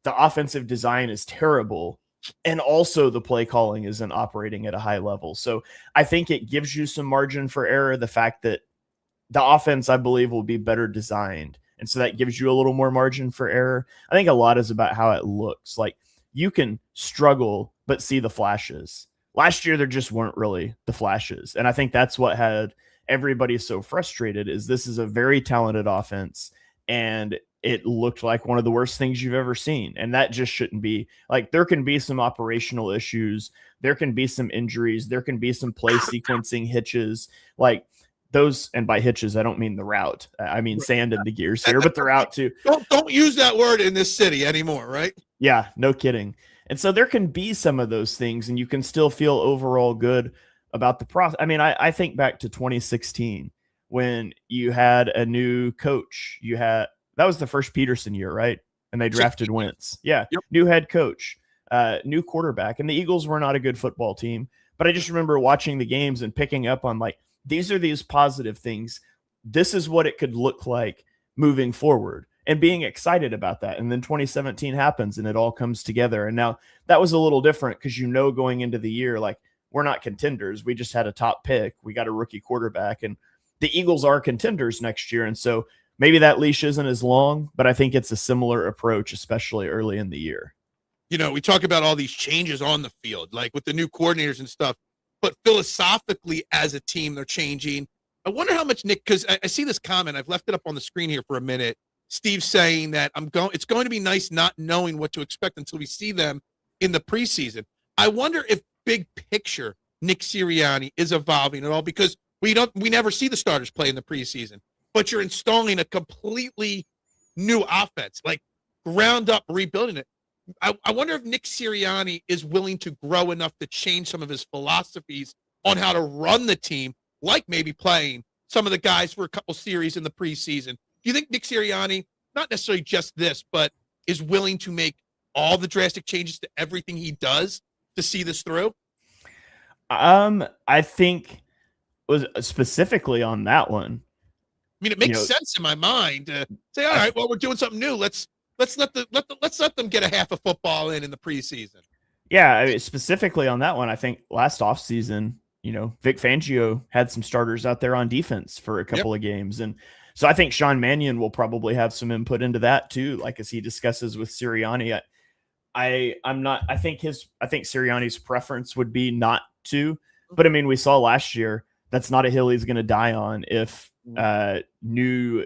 Speaker 2: the offensive design is terrible, and also the play calling isn't operating at a high level. So I think it gives you some margin for error, the fact that the offense, I believe, will be better designed. And so that gives you a little more margin for error. I think a lot is about how it looks. Like, you can struggle but see the flashes. Last year, there just weren't really the flashes. And I think that's what had everybody so frustrated, is this is a very talented offense, and it looked like one of the worst things you've ever seen. And that just shouldn't be. Like, there can be some operational issues. There can be some injuries. There can be some play sequencing hitches. Like, those, and by hitches, I don't mean the route. I mean sand in the gears here, but the route too.
Speaker 1: Don't use that word in this city anymore, right?
Speaker 2: Yeah, no kidding. And so there can be some of those things, and you can still feel overall good about the process. I mean, I think back to 2016 when you had a new coach. That was the first Peterson year, right? And they drafted Wentz. Yeah, new head coach, new quarterback. And the Eagles were not a good football team. But I just remember watching the games and picking up on, like, these are these positive things. This is what it could look like moving forward, and being excited about that. And then 2017 happens and it all comes together. And now that was a little different because, going into the year, like, we're not contenders. We just had a top pick. We got a rookie quarterback, and the Eagles are contenders next year. And so maybe that leash isn't as long, but I think it's a similar approach, especially early in the year.
Speaker 1: You know, we talk about all these changes on the field, like with the new coordinators and stuff, but philosophically as a team, they're changing. I wonder how much Nick, because I see this comment, I've left it up on the screen here for a minute. Steve saying that it's going to be nice not knowing what to expect until we see them in the preseason. I wonder if big picture Nick Sirianni is evolving at all, because we never see the starters play in the preseason, but you're installing a completely new offense, like ground up rebuilding it. I wonder if Nick Sirianni is willing to grow enough to change some of his philosophies on how to run the team, like maybe playing some of the guys for a couple series in the preseason. Do you think Nick Sirianni, not necessarily just this, but is willing to make all the drastic changes to everything he does to see this through?
Speaker 2: I think was specifically on that one.
Speaker 1: I mean, it makes sense in my mind to say, all right, well, we're doing something new. Let's let them get a half a football in the preseason.
Speaker 2: Yeah, I mean, specifically on that one, I think last offseason, Vic Fangio had some starters out there on defense for a couple of games. And so I think Sean Mannion will probably have some input into that too, like as he discusses with Sirianni. I think Sirianni's preference would be not to, but I mean, we saw last year, that's not a hill he's going to die on if new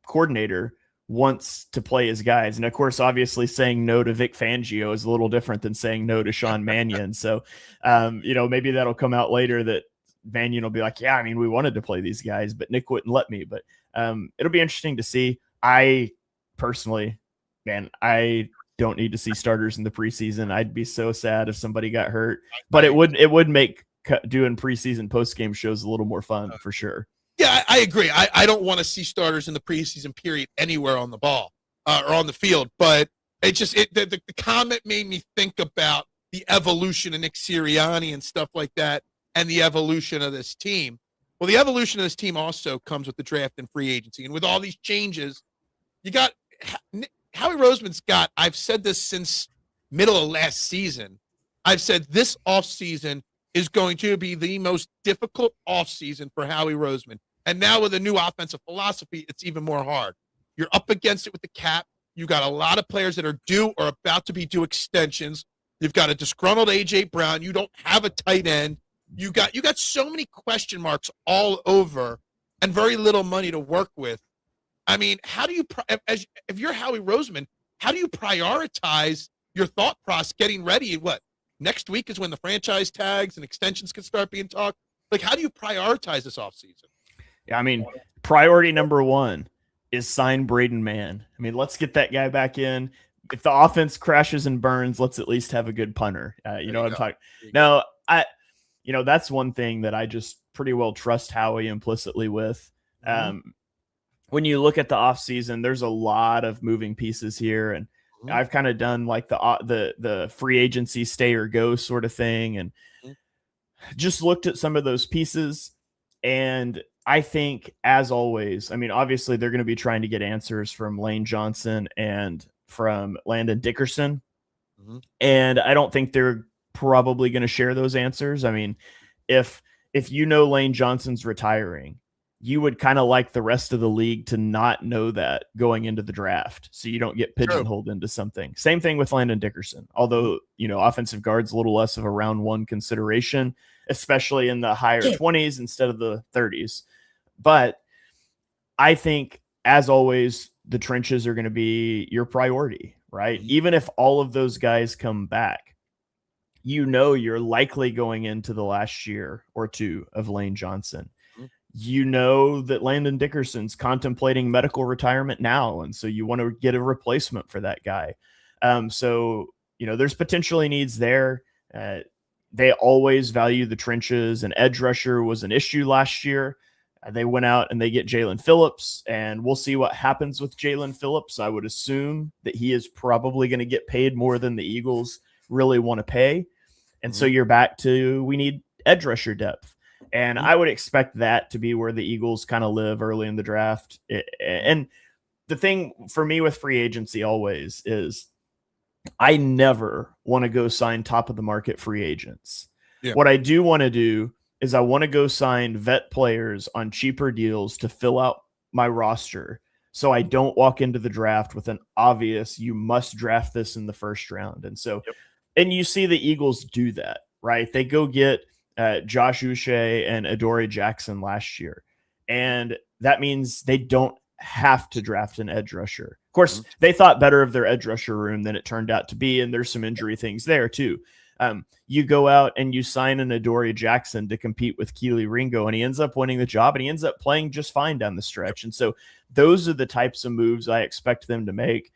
Speaker 2: coordinator wants to play his guys. And of course, obviously saying no to Vic Fangio is a little different than saying no to Sean Mannion. So, maybe that'll come out later that Mannion will be like, yeah, I mean, we wanted to play these guys, but Nick wouldn't let me. But it'll be interesting to see. I personally, I don't need to see starters in the preseason. I'd be so sad if somebody got hurt, but it would make doing preseason post-game shows a little more fun for sure.
Speaker 1: Yeah, I agree. I don't want to see starters in the preseason period anywhere on the ball or on the field, but the comment made me think about the evolution of Nick Sirianni and stuff like that, and the evolution of this team. Well, the evolution of this team also comes with the draft and free agency, and with all these changes, you got Howie Roseman's got. I've said this since middle of last season. I've said this offseason is going to be the most difficult offseason for Howie Roseman. And now with a new offensive philosophy, it's even more hard. You're up against it with the cap. You got a lot of players that are due or about to be due extensions. You've got a disgruntled A.J. Brown. You don't have a tight end. You got so many question marks all over and very little money to work with. I mean, how do you, if you're Howie Roseman, how do you prioritize your thought process getting ready? Next week is when the franchise tags and extensions can start being talked. Like, how do you prioritize this offseason?
Speaker 2: Yeah, I mean, priority number one is sign Braden Mann. I mean, let's get that guy back in. If the offense crashes and burns, let's at least have a good punter. You know what I'm talking. No, that's one thing that I just pretty well trust Howie implicitly with. When you look at the offseason, there's a lot of moving pieces here, and I've kind of done like the free agency stay or go sort of thing, and just looked at some of those pieces. And I think, as always, I mean, obviously they're going to be trying to get answers from Lane Johnson and from Landon Dickerson. And I don't think they're probably going to share those answers. I mean, if Lane Johnson's retiring, you would kind of like the rest of the league to not know that going into the draft, so you don't get pigeonholed into something. Same thing with Landon Dickerson, although, offensive guard's a little less of a round one consideration, especially in the higher 20s instead of the 30s. But I think, as always, the trenches are going to be your priority, right? Even if all of those guys come back, you're likely going into the last year or two of Lane Johnson. That Landon Dickerson's contemplating medical retirement now, and so you want to get a replacement for that guy. There's potentially needs there. They always value the trenches, and edge rusher was an issue last year. They went out and they get Jalen Phillips, and we'll see what happens with Jalen Phillips. I would assume that he is probably going to get paid more than the Eagles really want to pay. And so you're back to, we need edge rusher depth. And I would expect that to be where the Eagles kind of live early in the draft. And the thing for me with free agency always is I never want to go sign top of the market free agents. Yeah. What I do want to do is I want to go sign vet players on cheaper deals to fill out my roster, so I don't walk into the draft with an obvious, you must draft this in the first round. And so, and you see the Eagles do that, right? They go get Josh Uche and Adoree Jackson last year, and that means they don't have to draft an edge rusher. Of course, they thought better of their edge rusher room than it turned out to be, and there's some injury things there too. You go out and you sign an Adoree Jackson to compete with Keely Ringo, and he ends up winning the job, and he ends up playing just fine down the stretch. And so those are the types of moves I expect them to make.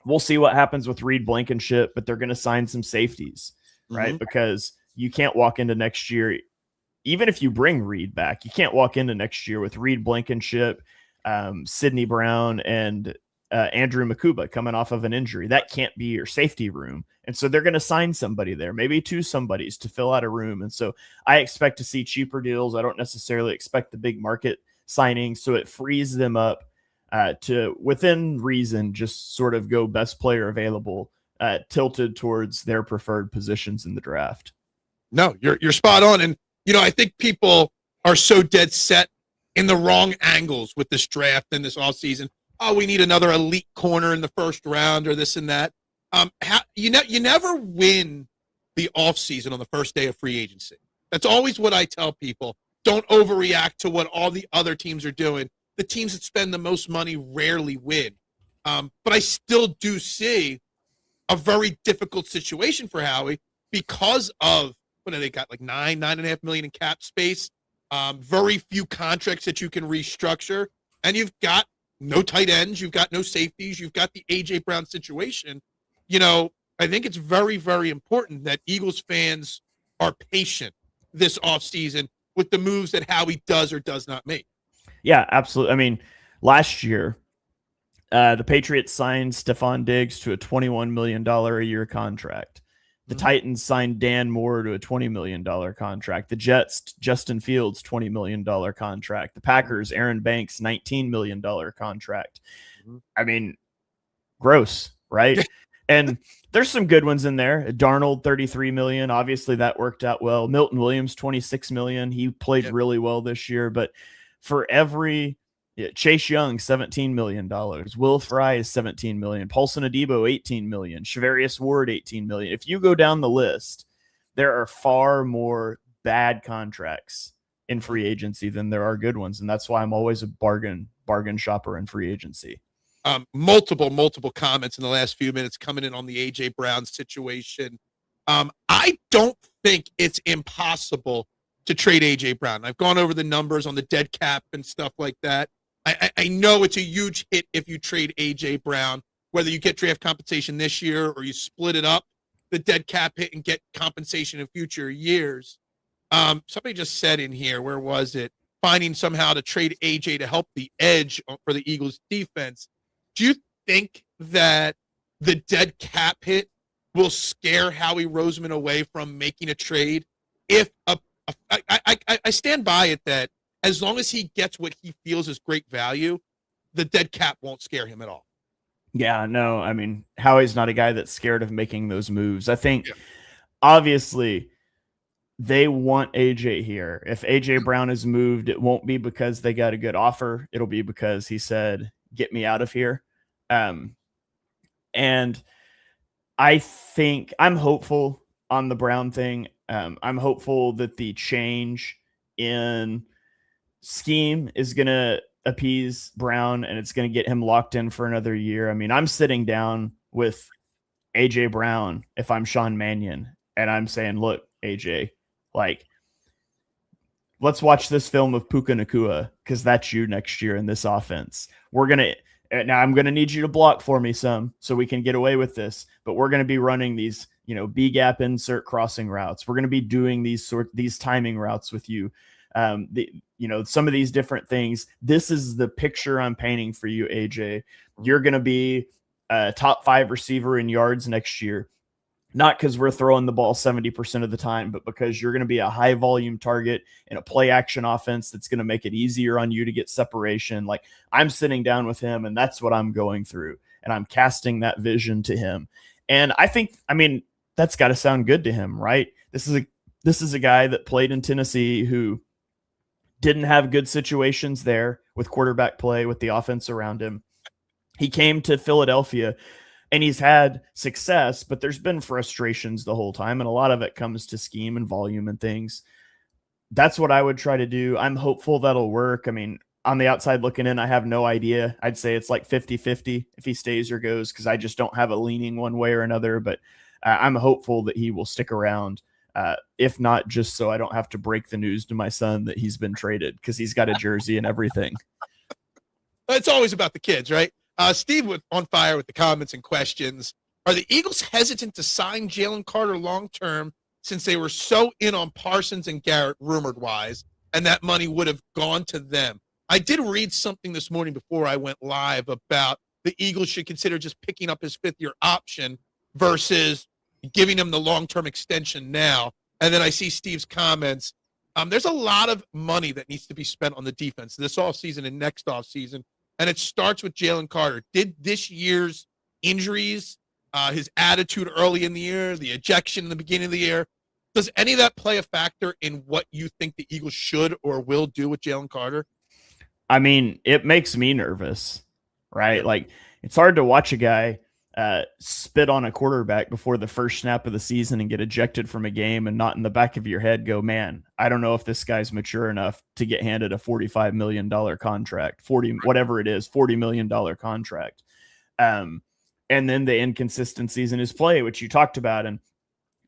Speaker 2: We'll see what happens with Reed Blankenship, but they're going to sign some safeties, right? Because you can't walk into next year, even if you bring Reed back, you can't walk into next year with Reed Blankenship, Sidney Brown, and Andrew Makuba coming off of an injury. That can't be your safety room. And so they're going to sign somebody there, maybe two somebodies to fill out a room. And so I expect to see cheaper deals. I don't necessarily expect the big market signings. So it frees them up to, within reason, just sort of go best player available, tilted towards their preferred positions in the draft.
Speaker 1: No, you're spot on. And, I think people are so dead set in the wrong angles with this draft and this offseason. Oh, we need another elite corner in the first round or this and that. You never win the offseason on the first day of free agency. That's always what I tell people. don't overreact to what all the other teams are doing. The teams that spend the most money rarely win. But I still do see a very difficult situation for Howie because of what they got, like $9.5 million in cap space. Very few contracts that you can restructure, and you've got no tight ends, you've got no safeties, you've got the AJ Brown situation. I think it's very, very important that Eagles fans are patient this offseason with the moves that Howie does or does not make.
Speaker 2: Yeah, absolutely. I mean, last year, the Patriots signed Stephon Diggs to a $21 million a year contract. The Titans signed Dan Moore to a $20 million contract. The Jets, Justin Fields, $20 million contract. The Packers, Aaron Banks, $19 million contract. I mean, gross, right? And there's some good ones in there. Darnold, $33 million. Obviously, that worked out well. Milton Williams, $26 million. He played really well this year. But for every Chase Young, $17 million. Will Fry is $17 million. Paulson Adebo, $18 million. Shavarius Ward, $18 million. If you go down the list, there are far more bad contracts in free agency than there are good ones. And that's why I'm always a bargain shopper in free agency.
Speaker 1: Multiple comments in the last few minutes coming in on the AJ Brown situation. I don't think it's impossible to trade AJ Brown. I've gone over the numbers on the dead cap and stuff like that. I know it's a huge hit if you trade AJ Brown, whether you get draft compensation this year or you split it up, the dead cap hit, and get compensation in future years. Somebody just said in here, where was it? Finding somehow to trade AJ to help the edge for the Eagles defense. Do you think that the dead cap hit will scare Howie Roseman away from making a trade? I stand by it that as long as he gets what he feels is great value, the dead cap won't scare him at all.
Speaker 2: Yeah, no, I mean, Howie's not a guy that's scared of making those moves. I think, obviously, they want AJ here. If AJ Brown is moved, it won't be because they got a good offer. It'll be because he said, get me out of here. And I think I'm hopeful on the Brown thing. I'm hopeful that the change in scheme is going to appease Brown and it's going to get him locked in for another year. I mean, I'm sitting down with AJ Brown if I'm Sean Mannion and I'm saying, look, AJ, like, let's watch this film of Puka Nacua because that's you next year in this offense. Now I'm going to need you to block for me some so we can get away with this, but we're going to be running these, B gap insert crossing routes. We're going to be doing these timing routes with you. Some of these different things. This is the picture I'm painting for you, AJ. You're going to be a top 5 receiver in yards next year. Not because we're throwing the ball 70% of the time, but because you're going to be a high volume target in a play action offense that's going to make it easier on you to get separation. Like, I'm sitting down with him and that's what I'm going through. And I'm casting that vision to him. And that's got to sound good to him, right? This is a guy that played in Tennessee who didn't have good situations there with quarterback play, with the offense around him. He came to Philadelphia and he's had success, but there's been frustrations the whole time. And a lot of it comes to scheme and volume and things. That's what I would try to do. I'm hopeful that'll work. I mean, on the outside looking in, I have no idea. I'd say it's like 50-50 if he stays or goes, because I just don't have a leaning one way or another. But I'm hopeful that he will stick around. If not, just so I don't have to break the news to my son that he's been traded, because he's got a jersey and everything.
Speaker 1: It's always about the kids, right? Steve was on fire with the comments and questions. Are the Eagles hesitant to sign Jalen Carter long-term since they were so in on Parsons and Garrett, rumored-wise, and that money would have gone to them? I did read something this morning before I went live about the Eagles should consider just picking up his 5th-year option versus giving him the long-term extension now. And then I see Steve's comments. There's a lot of money that needs to be spent on the defense this offseason and next offseason. And it starts with Jalen Carter. Did this year's injuries, his attitude early in the year, the ejection in the beginning of the year, does any of that play a factor in what you think the Eagles should or will do with Jalen Carter?
Speaker 2: I mean, it makes me nervous, right? Like, it's hard to watch a guy spit on a quarterback before the first snap of the season and get ejected from a game and not in the back of your head go, man, I don't know if this guy's mature enough to get handed a $45 million contract, whatever it is, $40 million contract. And then the inconsistencies in his play, which you talked about. And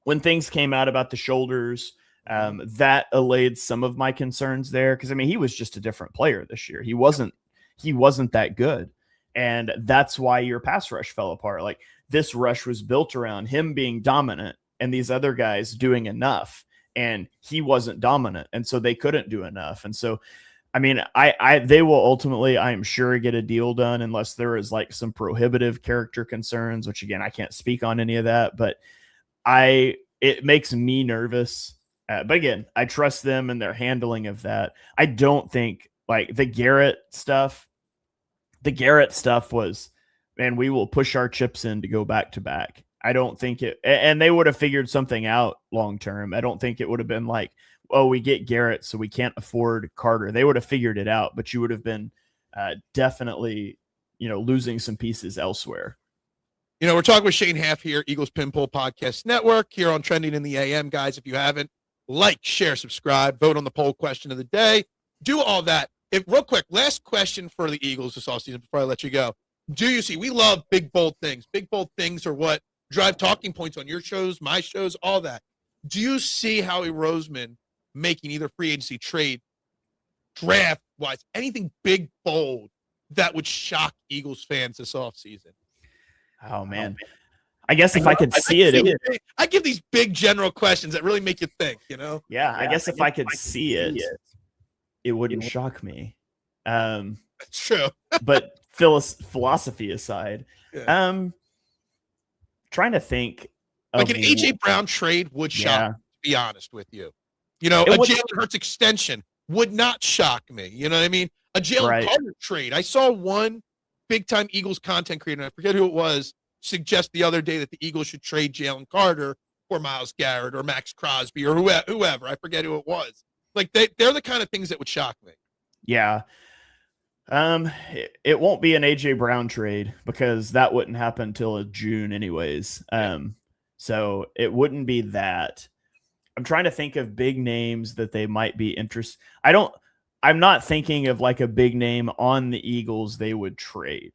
Speaker 2: when things came out about the shoulders, that allayed some of my concerns there. Cause I mean, he was just a different player this year. He wasn't that good. And that's why your pass rush fell apart. Like this rush was built around him being dominant and these other guys doing enough, and he wasn't dominant. And so they couldn't do enough. And so, I mean, they will ultimately, I am sure, get a deal done unless there is like some prohibitive character concerns, which again, I can't speak on any of that, but it makes me nervous. But again, I trust them and their handling of that. I don't think like the Garrett stuff was, man, we will push our chips in to go back to back. I don't think it, and they would have figured something out long term. I don't think it would have been like, oh, we get Garrett, so we can't afford Carter. They would have figured it out, but you would have been definitely, losing some pieces elsewhere.
Speaker 1: We're talking with Shane Haff here, Eagles Pinball Podcast Network, here on Trending in the AM. Guys, if you haven't, like, share, subscribe, vote on the poll question of the day, do all that. Real quick, last question for the Eagles this offseason before I let you go. Do you see, we love big, bold things. Big, bold things are what drive talking points on your shows, my shows, all that. Do you see Howie Roseman making either free agency, trade, draft-wise, anything big, bold that would shock Eagles fans this offseason?
Speaker 2: Oh, man. I guess if I could see it,
Speaker 1: I give these big general questions that really make you think,
Speaker 2: Yeah, I guess if I could see it wouldn't shock me.
Speaker 1: That's true.
Speaker 2: But philosophy aside, trying to think.
Speaker 1: Like an A.J. Brown trade would shock me, to be honest with you. A Jalen Hurts extension would not shock me. You know what I mean? A Jalen Carter trade. I saw one big-time Eagles content creator, I forget who it was, suggest the other day that the Eagles should trade Jalen Carter for Myles Garrett or Max Crosby or whoever. I forget who it was. Like they're the kind of things that would shock me.
Speaker 2: Yeah. It won't be an AJ Brown trade because that wouldn't happen till June anyways. So it wouldn't be that. I'm trying to think of big names that they might be interested. I'm not thinking of like a big name on the Eagles they would trade.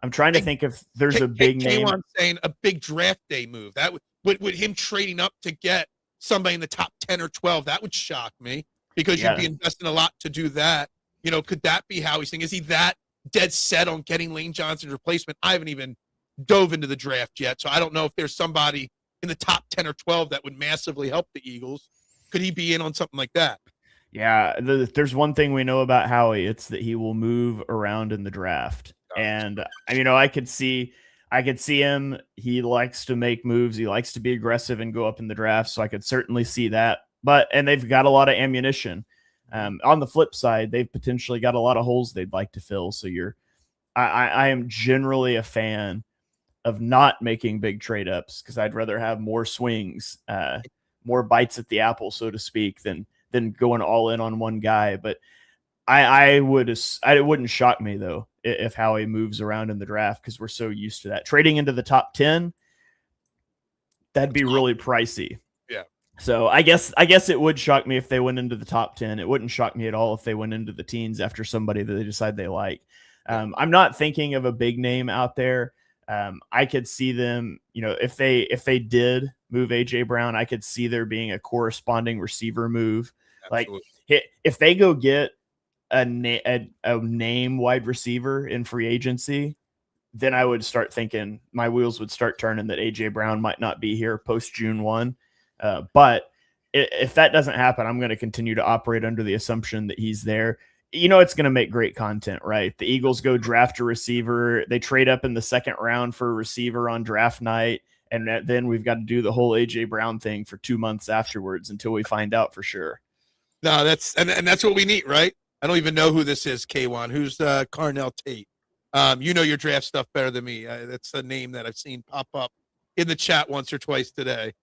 Speaker 2: I'm trying to think if there's a big name.
Speaker 1: I'm saying a big draft day move. That would him trading up to get somebody in the top 10 or 12. That would shock me because you'd be investing a lot to do that. Could that be how he's thinking? Is he that dead set on getting Lane Johnson's replacement? I haven't even dove into the draft yet, so I don't know if there's somebody in the top 10 or 12 that would massively help the Eagles. Could he be in on something like that?
Speaker 2: Yeah, there's one thing we know about Howie. It's that he will move around in the draft. And, I could see him. He likes to make moves. He likes to be aggressive and go up in the draft. So I could certainly see that. And they've got a lot of ammunition. On the flip side, they've potentially got a lot of holes they'd like to fill. So I am generally a fan of not making big trade ups because I'd rather have more swings, more bites at the apple, so to speak, than going all in on one guy. But it wouldn't shock me though if Howie moves around in the draft because we're so used to that. Trading into the top 10, that'd be really pricey.
Speaker 1: Yeah.
Speaker 2: So I guess it would shock me if they went into the top 10. It wouldn't shock me at all if they went into the teens after somebody that they decide they like. I'm not thinking of a big name out there. I could see them, if they did move AJ Brown, I could see there being a corresponding receiver move. Absolutely. Like if they go get a name wide receiver in free agency, then I would start thinking my wheels would start turning that AJ Brown might not be here post June 1. But if that doesn't happen, I'm going to continue to operate under the assumption that he's there. It's going to make great content, right? The Eagles go draft a receiver. They trade up in the second round for a receiver on draft night. And then we've got to do the whole AJ Brown thing for 2 months afterwards until we find out for sure.
Speaker 1: No, that's what we need, right? I don't even know who this is, K1. Who's Carnell Tate? Your draft stuff better than me. That's a name that I've seen pop up in the chat once or twice today.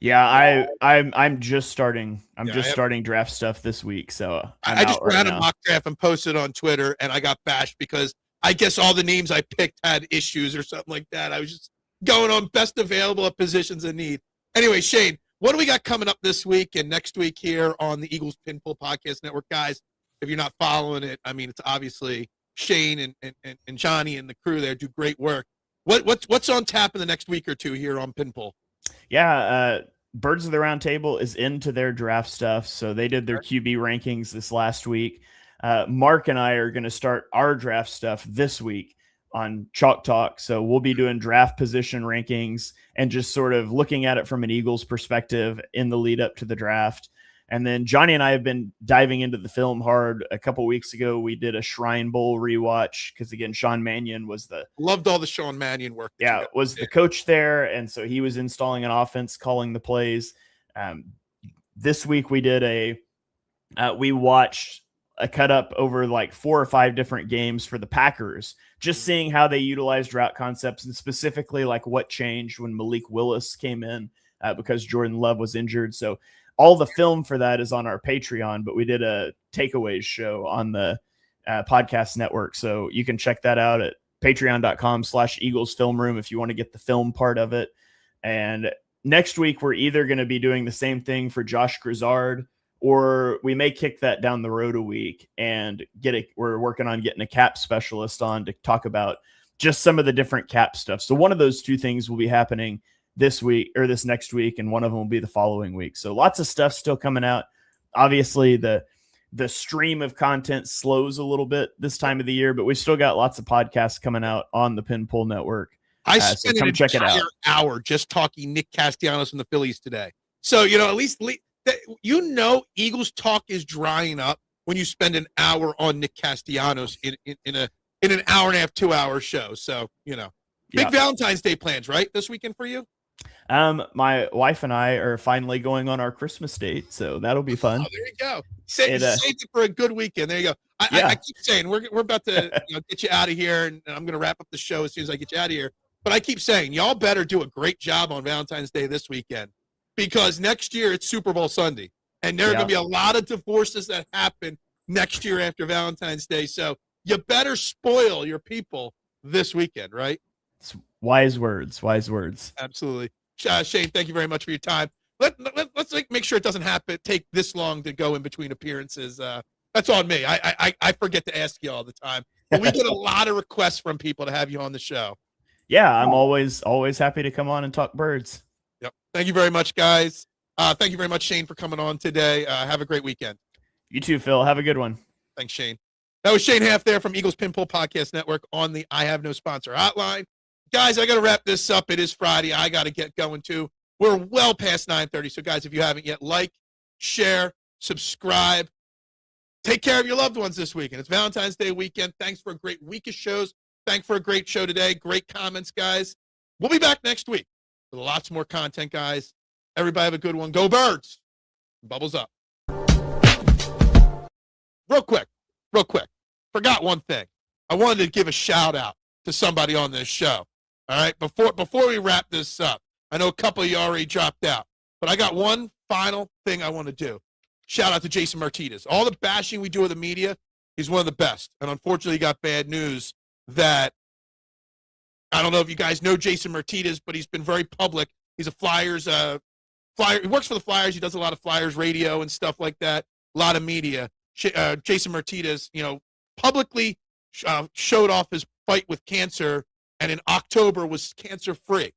Speaker 2: Yeah, I'm just starting. Starting draft stuff this week. So
Speaker 1: I just ran a mock draft and posted on Twitter, and I got bashed because I guess all the names I picked had issues or something like that. I was just going on best available at positions of need. Anyway, Shane, what do we got coming up this week and next week here on the Eagles Pinpool Podcast Network? Guys, if you're not following it, I mean, it's obviously Shane and Johnny and the crew there do great work. What's on tap in the next week or two here on Pinpool?
Speaker 2: Yeah, Birds of the Round Table is into their draft stuff, so they did their QB rankings this last week. Mark and I are going to start our draft stuff this week on Chalk Talk, so we'll be doing draft position rankings and just sort of looking at it from an Eagles perspective in the lead up to the draft. And then Johnny and I have been diving into the film hard. A couple weeks ago, we did a Shrine Bowl rewatch because, again, Sean Mannion was
Speaker 1: loved all the Sean Mannion work.
Speaker 2: Yeah, was the coach there, and so he was installing an offense, calling the plays. This week we did we watched a cut up over like 4 or 5 different games for the Packers, just seeing how they utilized route concepts and specifically like what changed when Malik Willis came in because Jordan Love was injured. So all the film for that is on our Patreon, but we did a takeaways show on the podcast network. So you can check that out at patreon.com/Eagles Film Room if you want to get the film part of it. And next week, we're either going to be doing the same thing for Josh Grizzard, or we may kick that down the road a week and we're working on getting a cap specialist on to talk about just some of the different cap stuff. So one of those two things will be happening this week or this next week, and one of them will be the following week. So lots of stuff still coming out. Obviously, the stream of content slows a little bit this time of the year, but we've still got lots of podcasts coming out on the Pinpool Network.
Speaker 1: I spent an entire hour just talking Nick Castellanos from the Phillies today. So, at least Eagles talk is drying up when you spend an hour on Nick Castellanos in an hour and a half, 2-hour show. So, big Valentine's Day plans, right? This weekend for you?
Speaker 2: My wife and I are finally going on our Christmas date, so that'll be fun.
Speaker 1: Oh, there you go. Save it for a good weekend. There you go. I keep saying we're about to get you out of here, and I'm going to wrap up the show as soon as I get you out of here. But I keep saying y'all better do a great job on Valentine's Day this weekend, because next year it's Super Bowl Sunday, and there are going to be a lot of divorces that happen next year after Valentine's Day. So you better spoil your people this weekend, right?
Speaker 2: It's wise words.
Speaker 1: Absolutely. Shane, thank you very much for your time. Let's make sure it doesn't take this long to go in between appearances. That's on me. I forget to ask you all the time. But we get a lot of requests from people to have you on the show.
Speaker 2: Yeah, I'm always happy to come on and talk birds.
Speaker 1: Yep. Thank you very much, guys. Thank you very much, Shane, for coming on today. Have a great weekend.
Speaker 2: You too, Phil. Have a good one.
Speaker 1: Thanks, Shane. That was Shane Haff there from Eagles Pinpool Podcast Network on the I Have No Sponsor hotline. Guys, I got to wrap this up. It is Friday. I got to get going too. We're well past 9:30. So, guys, if you haven't yet, like, share, subscribe. Take care of your loved ones this weekend. It's Valentine's Day weekend. Thanks for a great week of shows. Thanks for a great show today. Great comments, guys. We'll be back next week with lots more content, guys. Everybody have a good one. Go Birds. Bubbles up. Real quick. Forgot one thing. I wanted to give a shout out to somebody on this show. All right, before we wrap this up, I know a couple of you already dropped out, but I got one final thing I want to do. Shout out to Jason Martinez. All the bashing we do of the media, he's one of the best. And unfortunately, he got bad news that, I don't know if you guys know Jason Martinez, but he's been very public. He's a Flyers flyer. He works for the Flyers. He does a lot of Flyers radio and stuff like that. A lot of media. Jason Martinez, publicly showed off his fight with cancer, and in October was cancer-free.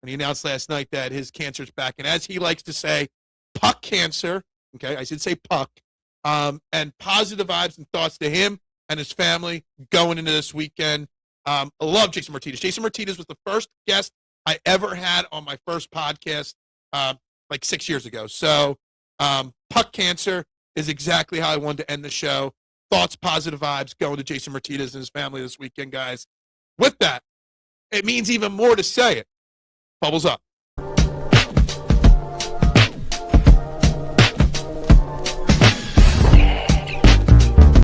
Speaker 1: And he announced last night that his cancer's back. And as he likes to say, puck cancer, okay, I should say puck, and positive vibes and thoughts to him and his family going into this weekend. I love Jason Martinez. Jason Martinez was the first guest I ever had on my first podcast like 6 years ago. So puck cancer is exactly how I wanted to end the show. Thoughts, positive vibes going to Jason Martinez and his family this weekend, guys. With that, it means even more to say it. Bubbles up.